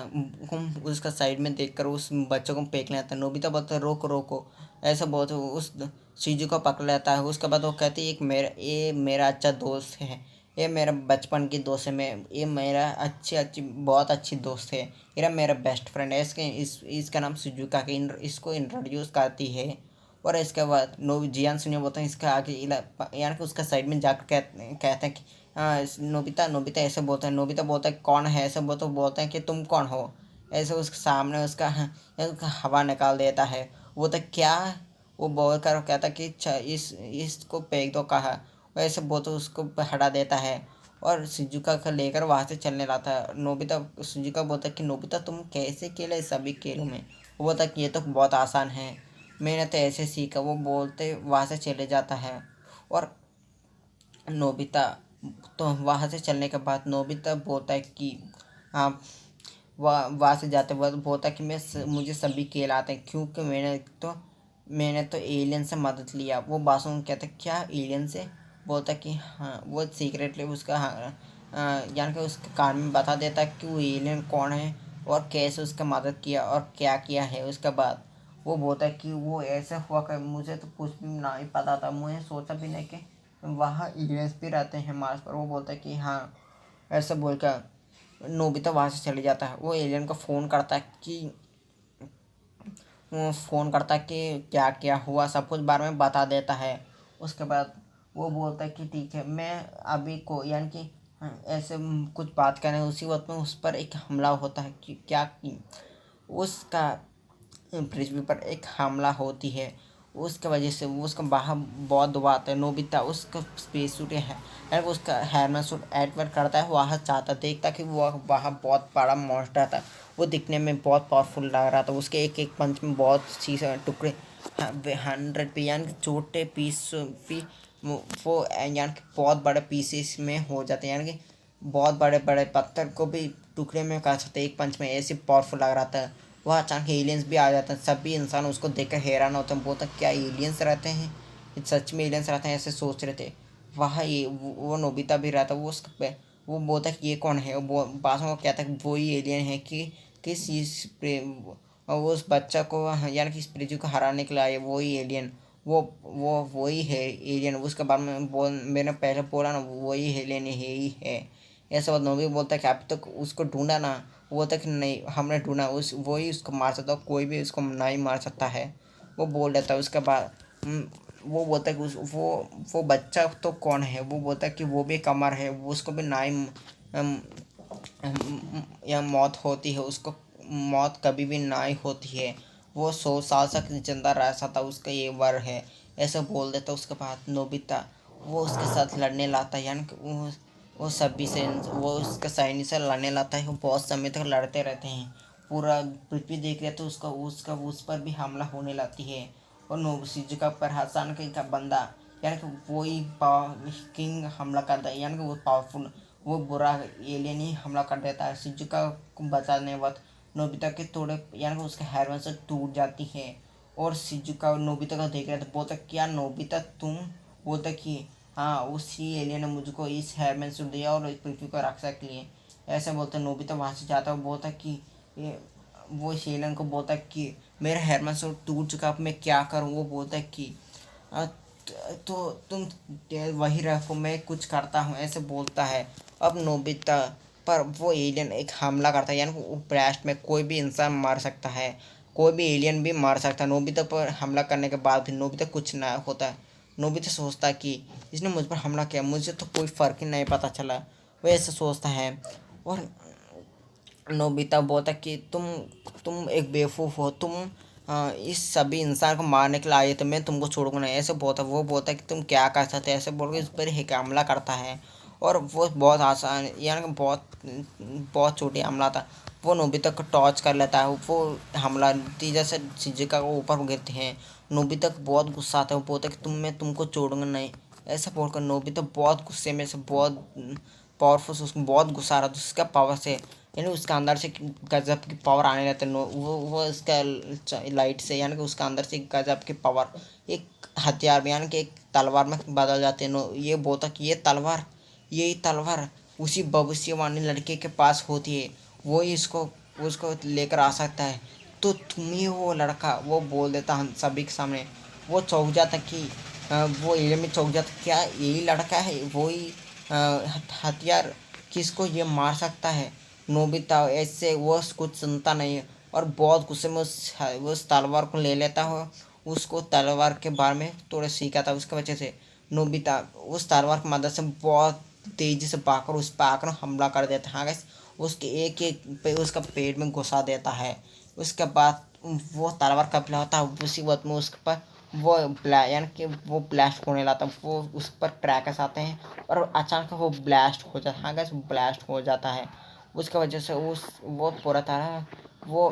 हम उसका साइड में देखकर उस बच्चों को फेंक लेता है। नोबिता बोलता है रोको रोको, ऐसा बोलते उस शिजू को पकड़ लेता है। उसके बाद वो कहती है ये मेरा अच्छा दोस्त है, ये मेरा बचपन की दोस्त है, मैं ये मेरा अच्छी बहुत अच्छी दोस्त है, ये मेरा बेस्ट फ्रेंड है। इसका नाम सुजुका के इसको इंट्रोड्यूस करती है। और इसके बाद जियान सुनियो बोलते हैं इसका आगे यानी कि उसका साइड में जाकर कहते हैं कि नोबिता नोबिता ऐसे बोलते हैं। नोबिता बोलता है कौन है, ऐसे बोलते हैं कि तुम कौन हो। ऐसे उसके सामने उसका हवा निकाल देता है। वो तो क्या, वो बोल कर कहता कि इसको फेंक दो कहा। वैसे बोलते उसको हटा देता है। और शिजुका को लेकर वहाँ से चलने लगता है। नोबिता शिजुका बोलता है कि नोबिता तुम कैसे खेले सभी खेलों में। वो बोलता है कि ये तो बहुत आसान है, मैंने तो ऐसे सीखा। वो बोलते वहाँ से चले जाता है। और नोबिता तो वहाँ से चलने के बाद नोबिता बोलता है कि आप वहाँ से जाते वक्त बोलता है कि मुझे सभी कहलाते हैं क्योंकि मैंने तो एलियन से मदद लिया। वो बासुन कहता है क्या एलियन से? बोलता है कि हाँ। वो सीक्रेटली उसका यानी कि उसके कान में बता देता है कि वो एलियन कौन है और कैसे उसका मदद किया और क्या किया है। उसके बाद वो बोलता है कि वो ऐसा हुआ कि मुझे तो कुछ भी नहीं पता था, मुझे सोचा भी नहीं कि वहाँ एलियंस भी रहते हैं मार्स पर। वो बोलता है कि हाँ। ऐसा बोलकर नोबिता वहाँ से चले जाता है। वो एलियन को फ़ोन करता है कि क्या क्या हुआ, सब कुछ बारे में बता देता है। उसके बाद वो बोलता है कि ठीक है मैं अभी को यानी कि ऐसे कुछ बात करें। उसी वक्त में उस पर एक हमला होता है कि क्या कि उसका पृथ्वी पर एक हमला होती है। उसके वजह से वो उसका बाहर बहुत दबाता है। नोबिता उसका स्पेस सूट है यानी उसका हेलमेट सूट एडवर्ट करता है। वह चाहता देखता कि वो वहाँ बहुत बड़ा मॉन्स्टर था। वो दिखने में बहुत पावरफुल लग रहा था। उसके एक एक पंच में बहुत सी टुकड़े 100 पे यानी कि छोटे पीस भी वो यानी कि बहुत बड़े पीसेस में हो जाते हैं। यानी कि बहुत बड़े बड़े पत्थर को भी टुकड़े में काट सकते एक पंच में, ऐसे पावरफुल लग रहा था। वह अचानक एलियंस भी आ जाते हैं। सभी इंसान उसको देखकर हैरान होते हैं। बोलते क्या एलियंस रहते हैं? ये सच में एलियंस रहते हैं ऐसे सोच रहे थे। वहाँ ये वो नोबिता भी रहता। वो बोलता है कि ये कौन है? वो बासों को कहता है कि वो ही एलियन है कि किस चीज़ पे वो उस बच्चा को यानी कि इस पृथ्वी को हराने के लिए आए। वो ही एलियन वो वही है एलियन। उसके बारे में मैंने पहले बोला ना, वही एलियन ही है। ऐसा बात नोबी बोलता है कि अभी तक उसको ढूंढा ना। वो बोलता है कि नहीं हमने ढूंढा, वही उसको मार सकता, कोई भी उसको नहीं मार सकता है। वो बोल देता है। उसके बाद वो बोलता है कि वो बच्चा तो कौन है? वो बोलता है कि वो भी कमर है, वो उसको भी नाई या मौत होती है। उसको मौत कभी भी नहीं होती है। वो 100 साल तक जिंदा रह सकता, उसका ये वर है। ऐसे बोल देता। उसके बाद नोबिता वो उसके साथ लड़ने लाता है। यानी कि वो सभी से वो उसके सैनिक से लड़ने लाता है। वो बहुत समय तक लड़ते रहते हैं। पूरा पृथ्वी देख रहे तो उसका उसका उस पर भी हमला होने लगती है। और नोबुशिजुका पर हसान का बंदा यानी कि वही किंग हमला करता है। यानी कि वो पावरफुल वो बुरा एलियन ही हमला कर देता है। शिजुका को बचाने वक्त नोबिता के थोड़े यानी कि उसके हेलमेट से टूट जाती है। और शिजुका नोबिता का देख रहे थे। बोलता क्या नोबिता तुम? बोलता कि हाँ उसी एलियन ने मुझको इस हेलमेट से दिया और इस पृथ्वी को रक्षा के लिए। ऐसे बोलते नोबिता वहाँ से जाता है। बोलता कि वो इस एलियन को बोलता कि मेरा हेलमेट से टूट चुका, अब मैं क्या करूँ? वो बोलता है कि तो तुम वही रखो, मैं कुछ करता हूँ, ऐसे बोलता है। अब नोबिता पर वो एलियन एक हमला करता है। यानी वो ब्लास्ट में कोई भी इंसान मार सकता है, कोई भी एलियन भी मार सकता है। नोबिता पर हमला करने के बाद भी नोबिता कुछ ना होता है। नोबिता सोचता है कि इसने मुझ पर हमला किया, मुझे तो कोई फ़र्क ही नहीं पता चला। वो ऐसे सोचता है। और नोबिता बोलता कि तुम एक बेवकूफ़ हो। तुम इस सभी इंसान को मारने के लिए आए थे, मैं तुमको छोड़ूंगा नहीं, ऐसे बोलता। वो बोलता है कि तुम क्या कर सकते हैं, ऐसे बोल के इस पर एक हमला करता है। और वो बहुत आसान यानी कि बहुत बहुत छोटी हमला था। वो नोबिता को टॉर्च कर लेता है। वो हमला तेजा से शिजुका को ऊपर गिरते हैं। नोबिता को बहुत गुस्सा आता है। वो बोलता है कि मैं तुमको छोड़ूंगा नहीं, ऐसा बोलकर नोबिता बहुत गुस्से में से बहुत पावरफुल उसको बहुत गुस्सा आ रहा था उसका पावर से। यानी उसके अंदर से गजब की पावर आने लगती है। वो उसका लाइट से यानी कि उसके अंदर से गजब की पावर एक हथियार में यानी कि एक तलवार में बदल जाते हैं। ये बोलता कि यही तलवार उसी भविष्यवाणी लड़के के पास होती है, वो ही इसको उसको लेकर आ सकता है। तो तुम ही हो वो लड़का। वो बोल देता हम सभी के सामने। वो चौंक जाता कि वो एलियन में चौंक जाता, क्या यही लड़का है? वही हथियार किसको ये मार सकता है? नोबिता ऐसे वो कुछ सुनता नहीं है और बहुत गुस्से में उस तलवार को ले लेता हो। उसको तलवार के बारे में थोड़ा सीखा था, उसकी वजह से नोबिता उस तलवार की मदद से बहुत तेजी से भागकर उस पर आकर हमला कर देता है। हाँ गाइस, उसके एक एक पे उसका पेट में घुसा देता है। उसके बाद वो तलवार कब होता है उसी वक्त में उसके पर वो यानी कि वो ब्लास्ट होने लगता है। वो उस पर क्रैकर्स आते हैं और अचानक वो ब्लास्ट हो जाता है। हाँ गाइस, ब्लास्ट हो जाता है। उसकी वजह से वो पूरा तरह वो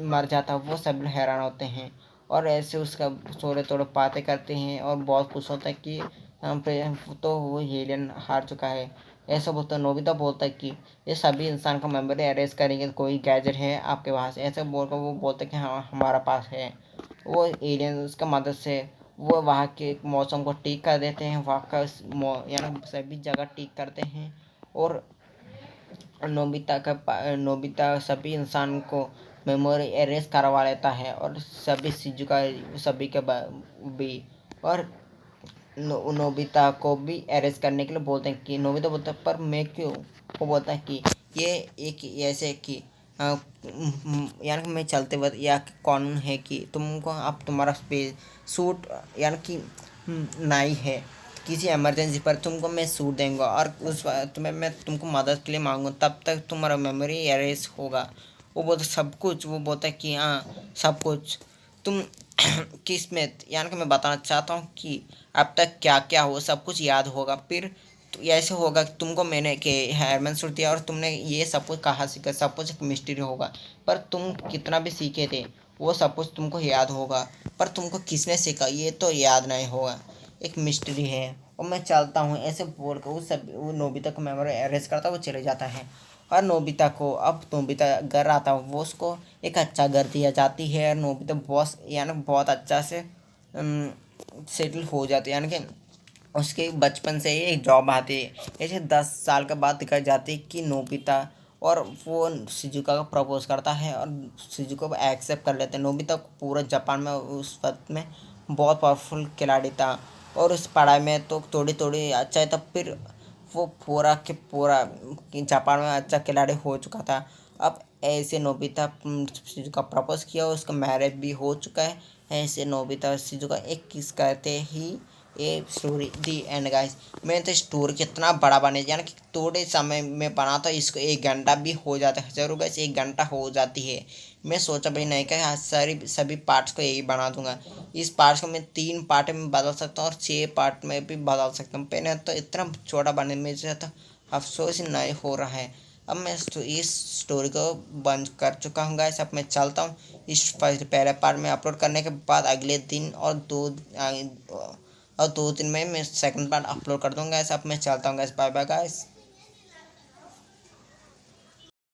मर जाता है। वो सब हैरान होते हैं और ऐसे उसका थोड़े थोड़े बातें करते हैं और बहुत खुश होता है कि तो वो एलियन हार चुका है। ऐसा बोलता नोबिता बोलता है कि ये सभी इंसान का मेमोरी अरेस्ट करेंगे, तो कोई गैजेट है आपके पास? ऐसे बोलकर वो बोलता है कि हाँ हमारा पास है। वो एलियन उसका मदद से वो वहाँ के मौसम को ठीक कर देते हैं, वहाँ का यानी सभी जगह ठीक करते हैं। और नोबिता सभी इंसान को मेमोरी एरेज करवा लेता है, और सभी शिजुका सभी के भी। और नोबिता को भी अरेस्ट करने के लिए बोलते हैं कि नोबिता बोलता है पर मैं क्यों? वो बोलता है कि ये एक ऐसे कि यानी कि मैं चलते वक्त या कानून है कि तुमको अब तुम्हारा सूट यानी कि नहीं है, किसी इमरजेंसी पर तुमको मैं सूट देंगे और उस तुम्हें मैं तुमको मदद के लिए मांगूँ, तब तक तुम्हारा मेमोरी एरेज होगा। वो बोलता सब कुछ? वो बोलता है कि हाँ सब कुछ। तुम किस में यानी कि मैं बताना चाहता हूँ कि अब तक क्या क्या हो सब कुछ याद होगा। फिर तो ऐसे होगा कि तुमको मैंने के हेरमन सुर दिया और तुमने ये सब कुछ कहाँ सीखा, सब कुछ एक मिस्ट्री होगा। पर तुम कितना भी सीखे थे वो सब कुछ तुमको याद होगा, पर तुमको किसने सीखा ये तो याद नहीं होगा, एक मिस्ट्री है। और मैं चलता हूँ, ऐसे बोल कर वो नोबिता को मेमोरी अरेज करता वो चले जाता है। और नोबिता घर आता है, वो उसको एक अच्छा घर दिया जाती है। और नोबिता बॉस यानी बहुत अच्छा से सेटल हो जाते हैं, यानी कि उसके बचपन से ही एक जॉब आती है। ऐसे 10 साल के बाद दिखाई जाती है कि नोबिता और वो शिजुका को प्रपोज करता है और शिजुका को एक्सेप्ट कर लेते हैं। नोबिता को पूरा जापान में उस वक्त में बहुत पावरफुल खिलाड़ी था, और उस पढ़ाई में तो थोड़ी थोड़ी अच्छा है, तब फिर वो पूरा के पूरा जापान में अच्छा खिलाड़ी हो चुका था। अब ऐसे नोबिता शिजुका प्रपोज किया, उसका मैरिज भी हो चुका है। ऐसे नोबिता और शिजुका एक किस करते ही ये स्टोरी दी एंड गाइस। मैंने तो स्टोरी कितना बड़ा बने यानी कि थोड़े समय में बना था, इसको 1 घंटा भी हो जाता है। जरूर गाइस 1 घंटा हो जाती है। मैं सोचा भाई नहीं क्या आज सारी सभी पार्ट्स को यही बना दूंगा। इस पार्ट्स को मैं 3 पार्ट में बदल सकता हूँ और 6 पार्ट में भी बदल सकता हूँ। पहले तो इतना छोटा बनने में से तो अफसोस ही नहीं हो रहा है। अब मैं इस स्टोरी को बंद कर चुका हूँ गाइस। अब मैं चलता हूँ। इस पहले पार्ट में अपलोड करने के बाद अगले दिन और 2 दिन में मैं सेकंड पार्ट अपलोड कर दूंगा गाइस। अब मैं चलता हूँ गाइस, बाय बाय गाइस।